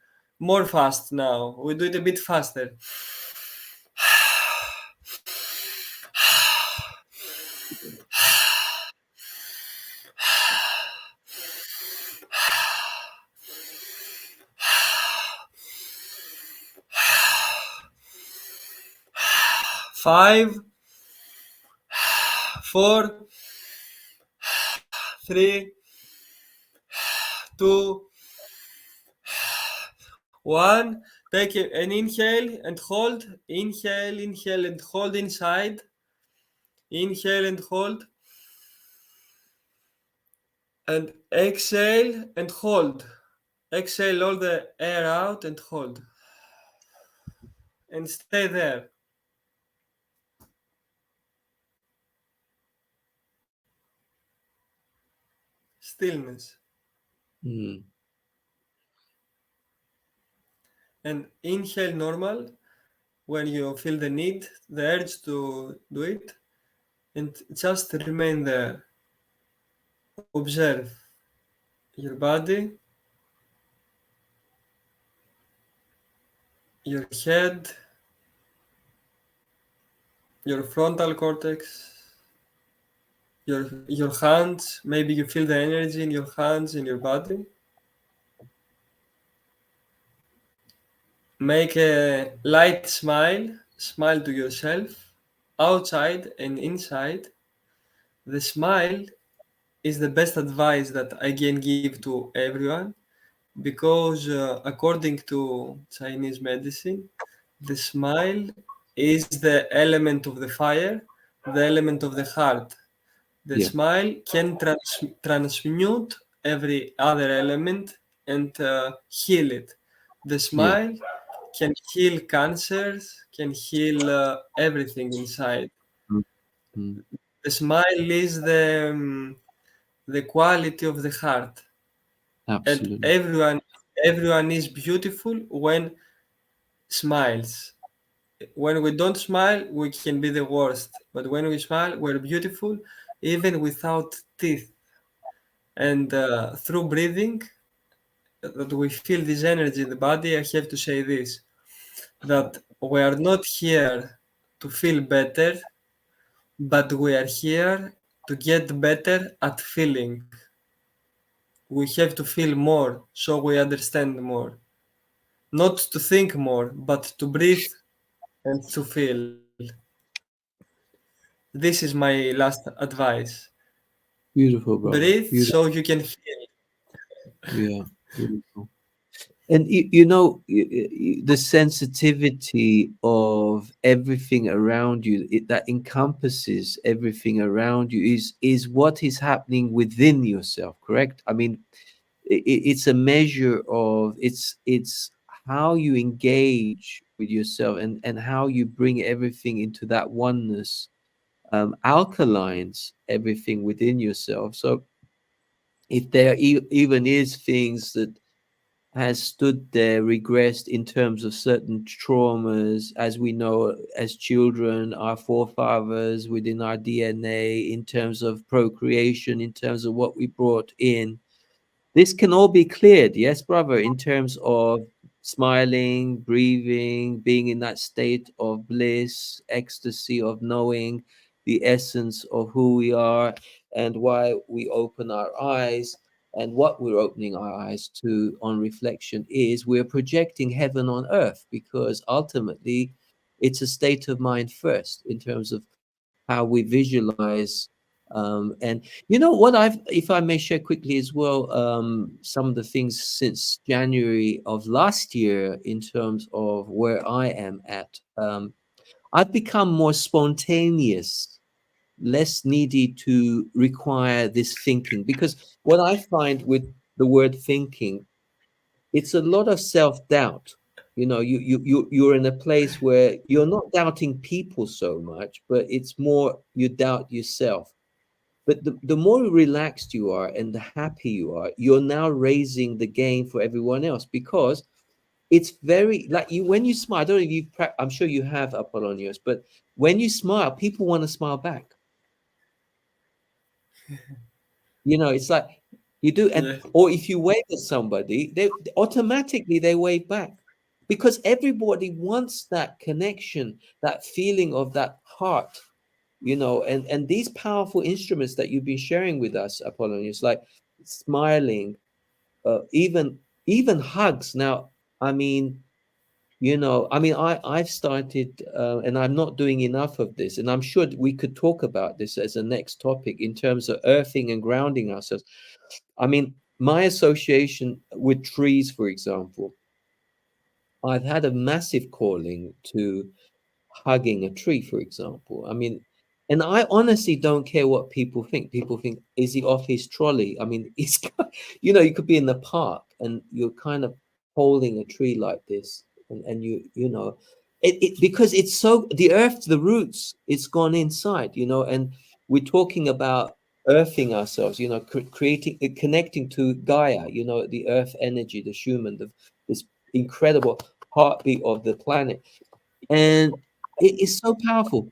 More fast now. We do it a bit faster. 5, 4, 3, 2, 1. Take an inhale and hold. Inhale, inhale and hold inside. Inhale and hold. And exhale and hold. Exhale all the air out and hold. And stay there. Stillness. Mm. And inhale normal when you feel the need, the urge to do it. And just remain there. Observe your body, your head, your frontal cortex, your hands. Maybe you feel the energy in your hands, in your body. Make a light smile. Smile to yourself, outside and inside. The smile is the best advice that I can give to everyone, because according to Chinese medicine, the smile is the element of the fire, the element of the heart. The Yeah. smile can transmute every other element and heal it. The smile can heal cancers, can heal everything inside. Mm. The smile is the quality of the heart, and Absolutely. everyone is beautiful when smiles. When we don't smile, we can be the worst. But when we smile, we're beautiful, even without teeth. And through breathing, that we feel this energy in the body. I have to say this, that we are not here to feel better, but we are here to get better at feeling. We have to feel more so we understand more. Not to think more, but to breathe and to feel. This is my last advice. Beautiful, brother. Breathe Beautiful. so you can feel. Yeah. Beautiful. And you know, the sensitivity of everything around you, that encompasses everything around you, is what is happening within yourself. Correct? I mean, it's a measure of it's how you engage with yourself, and how you bring everything into that oneness, alkalines everything within yourself. So if there even is things that has stood there, regressed in terms of certain traumas, as we know as children, our forefathers within our DNA, in terms of procreation, in terms of what we brought in. This can all be cleared, yes, brother, in terms of smiling, breathing, being in that state of bliss, ecstasy of knowing the essence of who we are and why we open our eyes. And what we're opening our eyes to on reflection is we're projecting heaven on earth, because ultimately it's a state of mind first in terms of how we visualize. And you know what, if I may share quickly as well, some of the things since January of last year in terms of where I am at. I've become more spontaneous, less needy to require this thinking, because what I find with the word thinking, it's a lot of self-doubt. You know, you're in a place where you're not doubting people so much, but it's more you doubt yourself. But the more relaxed you are and the happy you are, you're now raising the game for everyone else, because it's very like you when you smile. I don't know if I'm sure you have, Apollonios, but when you smile, people want to smile back. You know, it's like you do, and Yeah. or if you wave at somebody, they automatically they wave back, because everybody wants that connection, that feeling of that heart, you know. And these powerful instruments that you've been sharing with us, Apollonius, like smiling, even hugs. Now, I mean, you know, I mean, I've started, and I'm not doing enough of this, and I'm sure we could talk about this as a next topic in terms of earthing and grounding ourselves. I mean, my association with trees, for example, I've had a massive calling to hugging a tree, for example. I mean, and I honestly don't care what people think. People think, is he off his trolley? I mean, it's, you know, you could be in the park and you're kind of holding a tree like this, and you know, because it's so, the earth, the roots, it's gone inside, you know, and we're talking about earthing ourselves, you know, creating, connecting to Gaia, you know, the earth energy, the Schumann, this incredible heartbeat of the planet. And it is so powerful.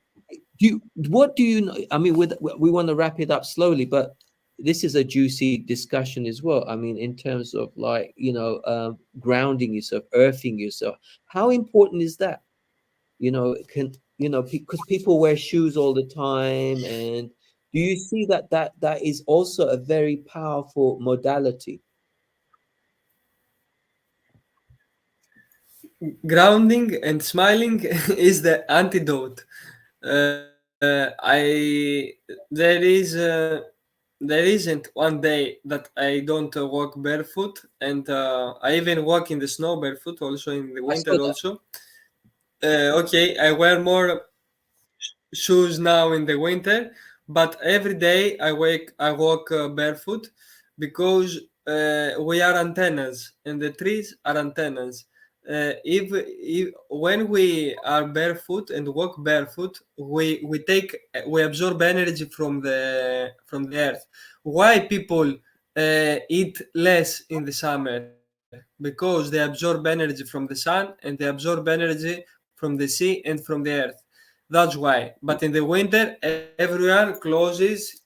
What do you know? I mean, we want to wrap it up slowly, but this is a juicy discussion as well. I mean, in terms of like, you know, grounding yourself, earthing yourself. How important is that? You know, you know, because people wear shoes all the time, and do you see that is also a very powerful modality? Grounding and smiling is the antidote. I there is there isn't one day that I don't walk barefoot, and I even walk in the snow barefoot, also in the I saw winter. that. Also, okay, I wear more shoes now in the winter, but every day I walk barefoot, because we are antennas and the trees are antennas. If when we are barefoot and walk barefoot, we absorb energy from the earth. Why people eat less in the summer? Because they absorb energy from the sun, and they absorb energy from the sea and from the earth. That's why. But in the winter, everyone closes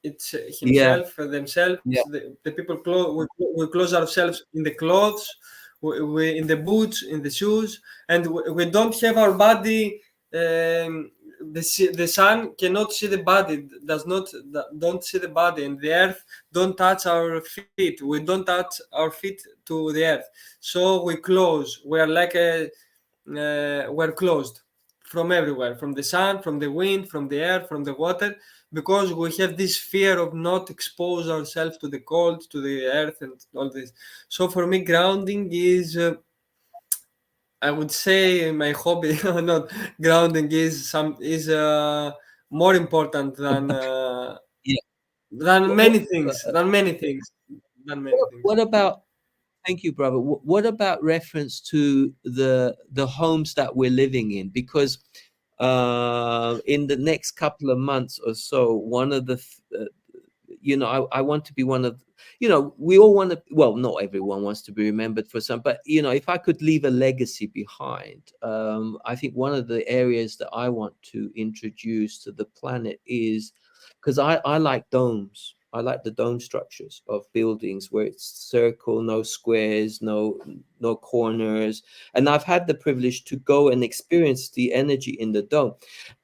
it's himself, Yeah, themselves. yeah, The people we close ourselves in the clothes, we in the boots, in the shoes, and we don't have our body. The sun cannot see the body, does not don't see the body, and the earth don't touch our feet. We don't touch our feet to the earth, so we close. We are like a we're closed from everywhere, from the sun, from the wind, from the air, from the water, because we have this fear of not expose ourselves to the cold, to the earth, and all this. So for me, grounding is, I would say, my hobby. Not grounding is more important yeah. than What, many what, things, than many things, than many things. what about, thank you, brother. What about reference to the homes that we're living in? Because in the next couple of months or so, one of the, you know, I want to be one of, you know, we all want to, well, not everyone wants to be remembered for some, but, you know, if I could leave a legacy behind, I think one of the areas that I want to introduce to the planet is, because I like domes. I like the dome structures of buildings where it's circle, no squares, no corners. And I've had the privilege to go and experience the energy in the dome,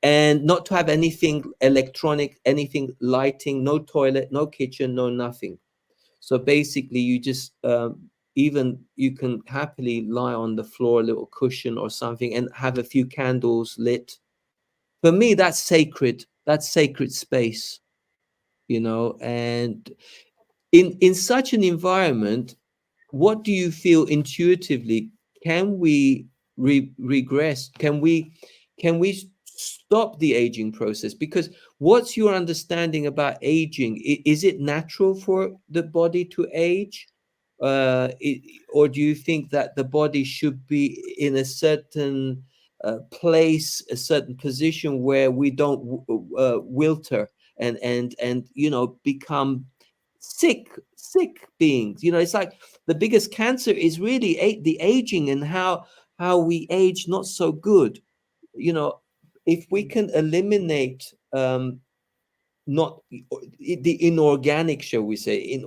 and not to have anything electronic, anything lighting, no toilet, no kitchen, no nothing. So basically, you just even you can happily lie on the floor, a little cushion or something, and have a few candles lit. For me, that's sacred. That's sacred space, you know. And in such an environment, what do you feel intuitively? Can we regress? Can we stop the aging process? Because what's your understanding about aging? Is it natural for the body to age? Or do you think that the body should be in a certain place, a certain position where we don't wilter and become sick beings? It's like the biggest cancer is really the aging, and how we age not so good. If we can eliminate not the inorganic, shall we say,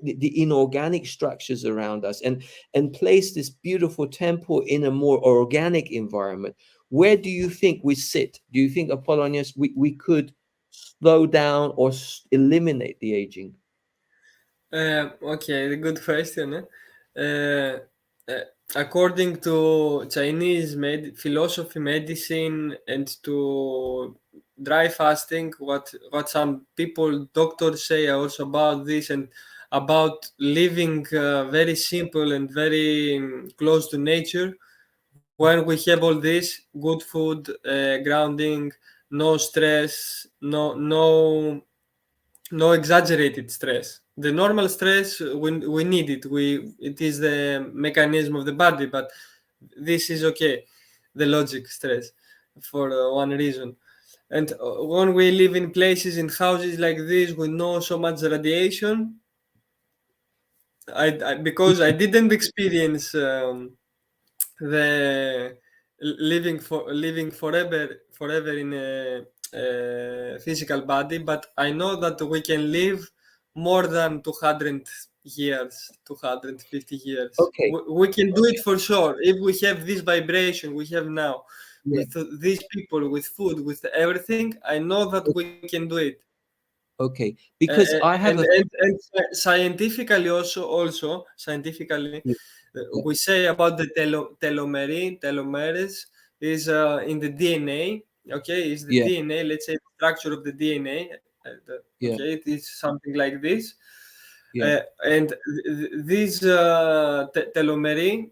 the inorganic structures around us, and place this beautiful temple in a more organic environment, where do you think we sit? Do you think, Apollonius, we could slow down or eliminate the aging? Okay, good question. According to Chinese philosophy, medicine, and to dry fasting, what some people, doctors, say also about this, and about living very simple and very close to nature. When we have all this good food, grounding, no stress, no exaggerated stress. The normal stress, we need it. It is the mechanism of the body, but this is okay. The logic stress for one reason. And when we live in places, in houses like this with no so much radiation, because I didn't experience the living forever in a physical body, but I know that we can live more than 200 years, 250 years. Okay. We can do it for sure if we have this vibration we have now, Yeah. with these people, with food, with everything. I know that we can do it. Okay, because I have And scientifically also scientifically, yeah, yeah, we say about the telomeres is in the DNA. Okay, is the yeah, DNA. Let's say the structure of the DNA. yeah, Okay, it is something like this. yeah, And these telomere,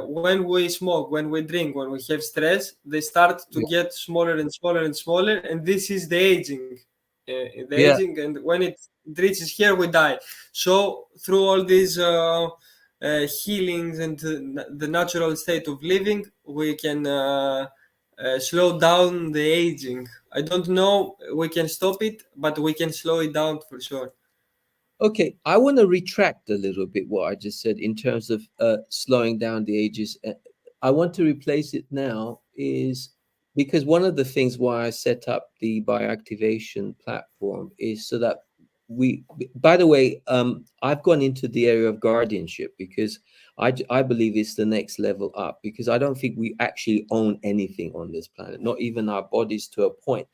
when we smoke, when we drink, when we have stress, they start to yeah, get smaller and smaller and smaller, and this is the aging. The yeah. aging, and when it reaches here, we die. So through all these healings and the natural state of living, we can slow down the aging. I don't know we can stop it, but we can slow it down for sure. Okay, I want to retract a little bit what I just said in terms of slowing down the ages. I want to replace it now is because one of the things why I set up the bioactivation platform is so that we, by the way, I've gone into the area of guardianship because I believe it's the next level up, because I don't think we actually own anything on this planet, not even our bodies to a point.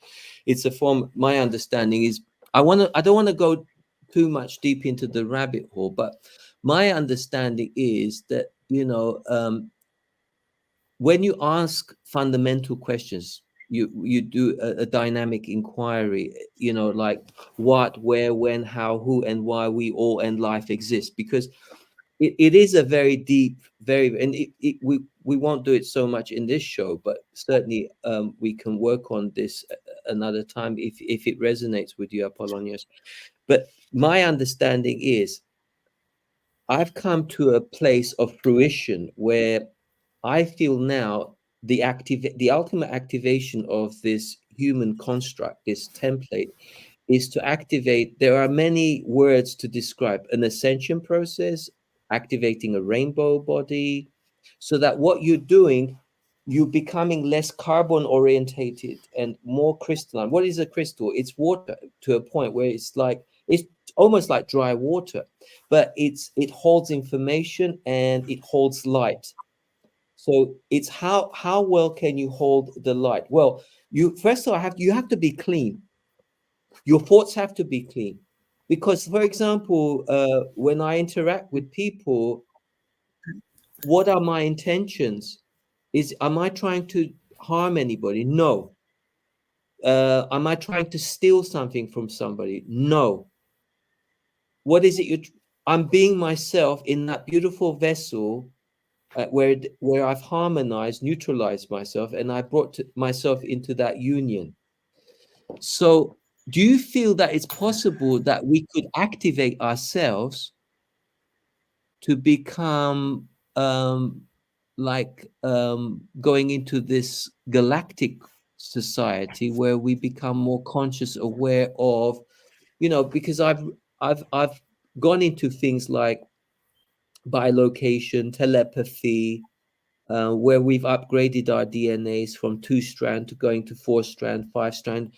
It's a form, my understanding is, I don't want to go too much deep into the rabbit hole, but my understanding is that when you ask fundamental questions, you do a dynamic inquiry, like what, where, when, how, who, and why we all and life exist, because it is a very deep, and we won't do it so much in this show, but certainly we can work on this another time if it resonates with you, Apollonius. But my understanding is I've come to a place of fruition where I feel now the ultimate activation of this human construct, this template, is to activate. There are many words to describe an ascension process, activating a rainbow body, so that what you're doing, you're becoming less carbon orientated and more crystalline. What is a crystal? It's water to a point where it's like it's almost like dry water, but it holds information and it holds light. So it's how well can you hold the light? Well, you first of all you have to be clean. Your thoughts have to be clean, because, for example, when I interact with people, what are my intentions? Am I trying to harm anybody? No. Am I trying to steal something from somebody? No. What is it I'm being myself in that beautiful vessel, where I've harmonized, neutralized myself, and I brought myself into that union. So, do you feel that it's possible that we could activate ourselves to become going into this galactic society where we become more conscious, aware of, because I've gone into things like bilocation, telepathy, where we've upgraded our DNAs from 2-strand to going to 4-strand, 5-strand.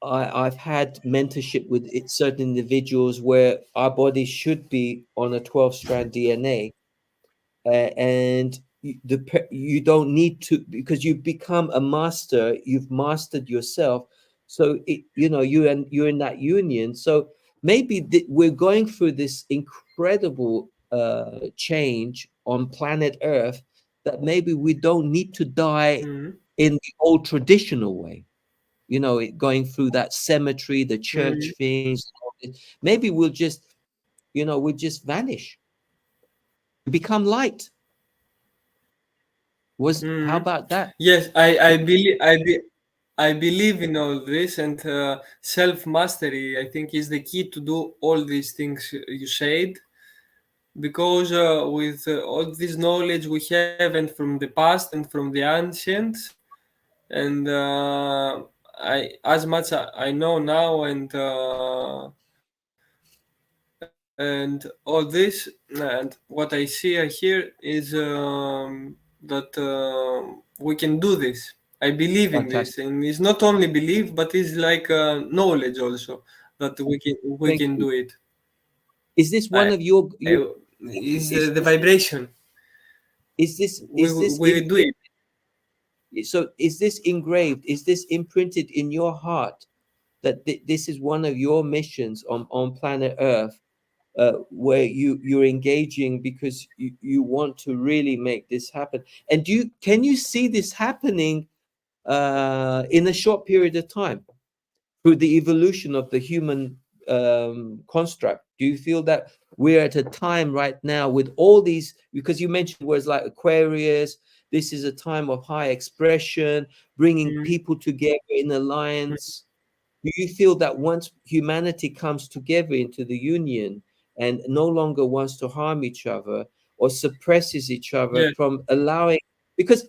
I've had mentorship with certain individuals where our bodies should be on a 12-strand DNA, and you don't need to, because you've become a master. You've mastered yourself, so you're in that union. So maybe we're going through this incredible change on planet Earth, that maybe we don't need to die in the old traditional way. Going through that cemetery, the church things. Maybe we'll just vanish, become light. How about that? Yes, I believe in all this, and self mastery, I think, is the key to do all these things you said, because with all this knowledge we have, and from the past and from the ancients, and I, as much I know now, and all this, and what I see here is that we can do this. I believe in this, Fantastic. and it's not only belief, but it's like knowledge also, that we Thank can you. do it. Is this one of your Is is the vibration. is this We do it. so is this engraved? Is this imprinted in your heart, that this is one of your missions on planet Earth, where you're engaging because you want to really make this happen? And can you see this happening in a short period of time, through the evolution of the human construct? Do you feel that we're at a time right now with all these, because you mentioned words like Aquarius, this is a time of high expression, bringing people together in alliance? Do you feel that once humanity comes together into the union and no longer wants to harm each other or suppresses each other Yes. from allowing? Because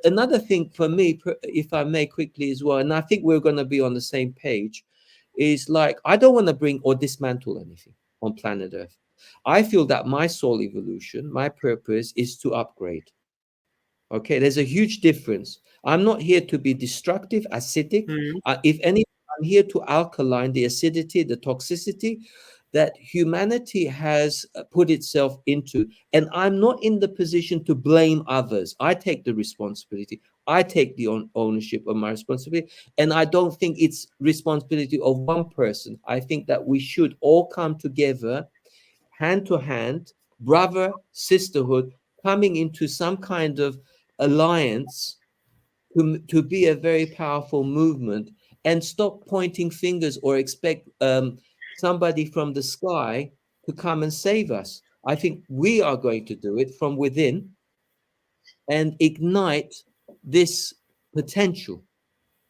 another thing for me, if I may quickly as well, and I think we're going to be on the same page, is like, I don't want to bring or dismantle anything on planet Earth. I feel that my soul evolution, my purpose, is to upgrade. Okay, there's a huge difference. I'm not here to be destructive, acidic. If anything, I'm here to alkaline the acidity, the toxicity that humanity has put itself into. And I'm not in the position to blame others. I take the responsibility. I take the ownership of my responsibility. And I don't think it's responsibility of one person. I think that we should all come together, hand to hand, brother, sisterhood, coming into some kind of alliance to be a very powerful movement, and stop pointing fingers or expect somebody from the sky to come and save us. I think we are going to do it from within and ignite this potential.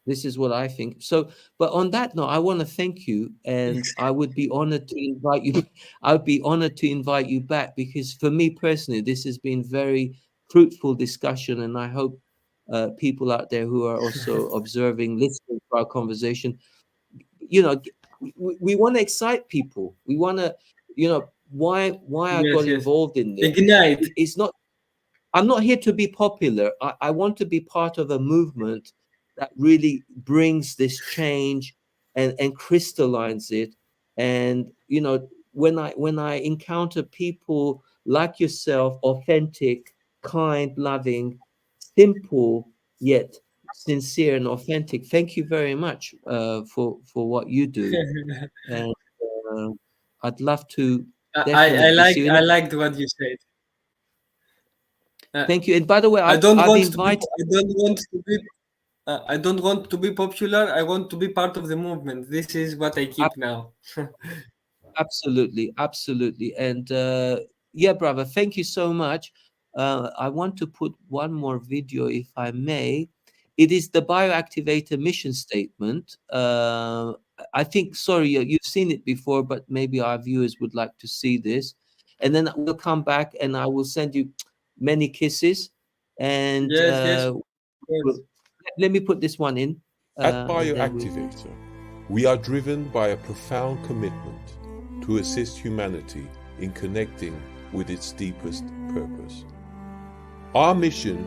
This is what I think. So, but on that note, I want to thank you, and I would be honored to invite you. I would be honored to invite you back, because for me personally, this has been very fruitful discussion, and I hope people out there who are also observing, listening to our conversation, we want to excite people. We want to, why I got Yes, yes. involved in this. Ignite. It's not. I'm not here to be popular. I want to be part of a movement that really brings this change and crystallize it. And when I encounter people like yourself, authentic, kind, loving, simple, yet sincere and authentic, thank you very much for what you do. And uh, I'd love to definitely see you. I liked what you said. Thank you. And by the way, I don't I've want to be. invited. I don't want to be popular. I want to be part of the movement. This is what I keep now. Absolutely, absolutely. And yeah, brother, thank you so much. I want to put one more video, if I may. It is the Bioactivator mission statement. I think, sorry, you've seen it before, but maybe our viewers would like to see this. And then we'll come back and I will send you many kisses. And Yes. let me put this one in. At Bioactivator, we are driven by a profound commitment to assist humanity in connecting with its deepest purpose. Our mission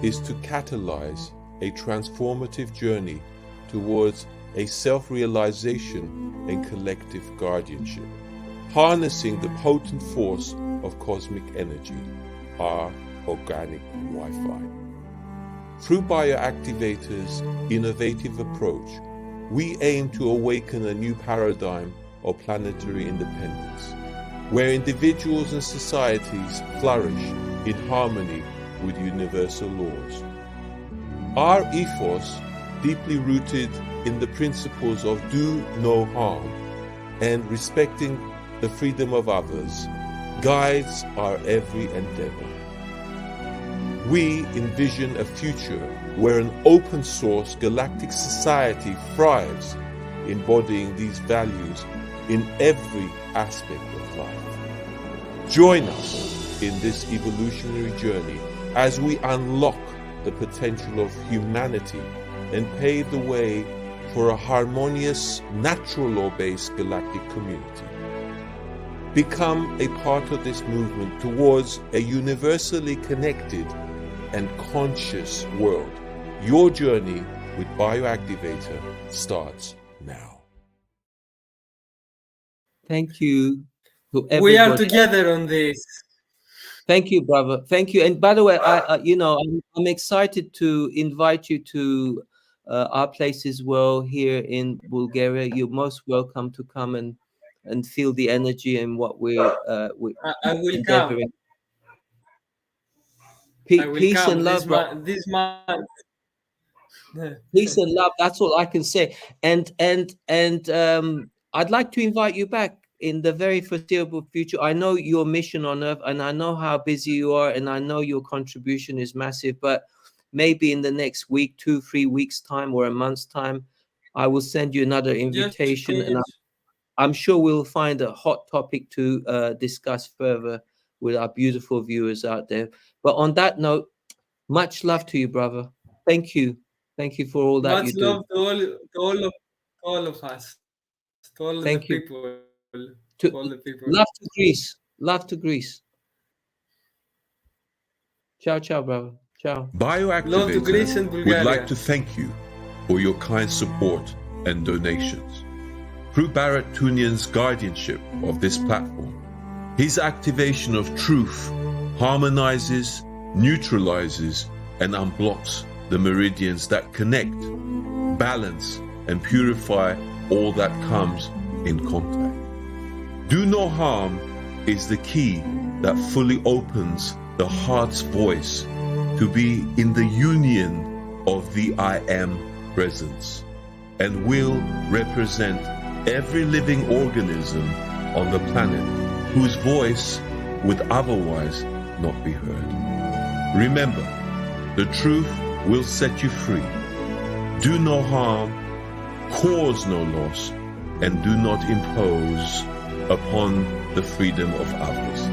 is to catalyze a transformative journey towards a self-realization and collective guardianship, harnessing the potent force of cosmic energy, our organic Wi-Fi. Through Bioactivator's innovative approach, we aim to awaken a new paradigm of planetary independence, where individuals and societies flourish in harmony with universal laws. Our ethos, deeply rooted in the principles of do no harm and respecting the freedom of others, guides our every endeavor. We envision a future where an open source galactic society thrives, embodying these values in every aspect of life. Join us in this evolutionary journey as we unlock the potential of humanity and pave the way for a harmonious, natural law-based galactic community. Become a part of this movement towards a universally connected and conscious world. Your journey with Bioactivator starts now. Thank you to everybody. We are together on this. Thank you, brother. Thank you. And by the way, I'm excited to invite you to our place as well here in Bulgaria. You're most welcome to come and feel the energy and what we're I will endeavoring. I will Peace come and love, this month. Peace and love. That's all I can say. And I'd like to invite you back in the very foreseeable future. I know your mission on Earth, and I know how busy you are, and I know your contribution is massive. But maybe in the next week, 2-3 weeks time, or a month's time, I will send you another invitation, and I'm sure we'll find a hot topic to discuss further with our beautiful viewers out there. But on that note, much love to you, brother. Thank you. Thank you for all that you do. Much love to all of us, to all the people. All the people. Love to Greece. Love to Greece. Ciao, ciao, brother. Ciao. Bioactivator would like to thank you for your kind support and donations. Through Barrett Tunian's guardianship of this platform, his activation of truth harmonizes, neutralizes, and unblocks the meridians that connect, balance, and purify all that comes in contact. Do no harm is the key that fully opens the heart's voice to be in the union of the I Am presence, and will represent every living organism on the planet whose voice would otherwise not be heard. Remember, the truth will set you free. Do no harm, cause no loss, and do not impose upon the freedom of others.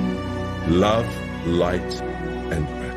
Love, light, and breath.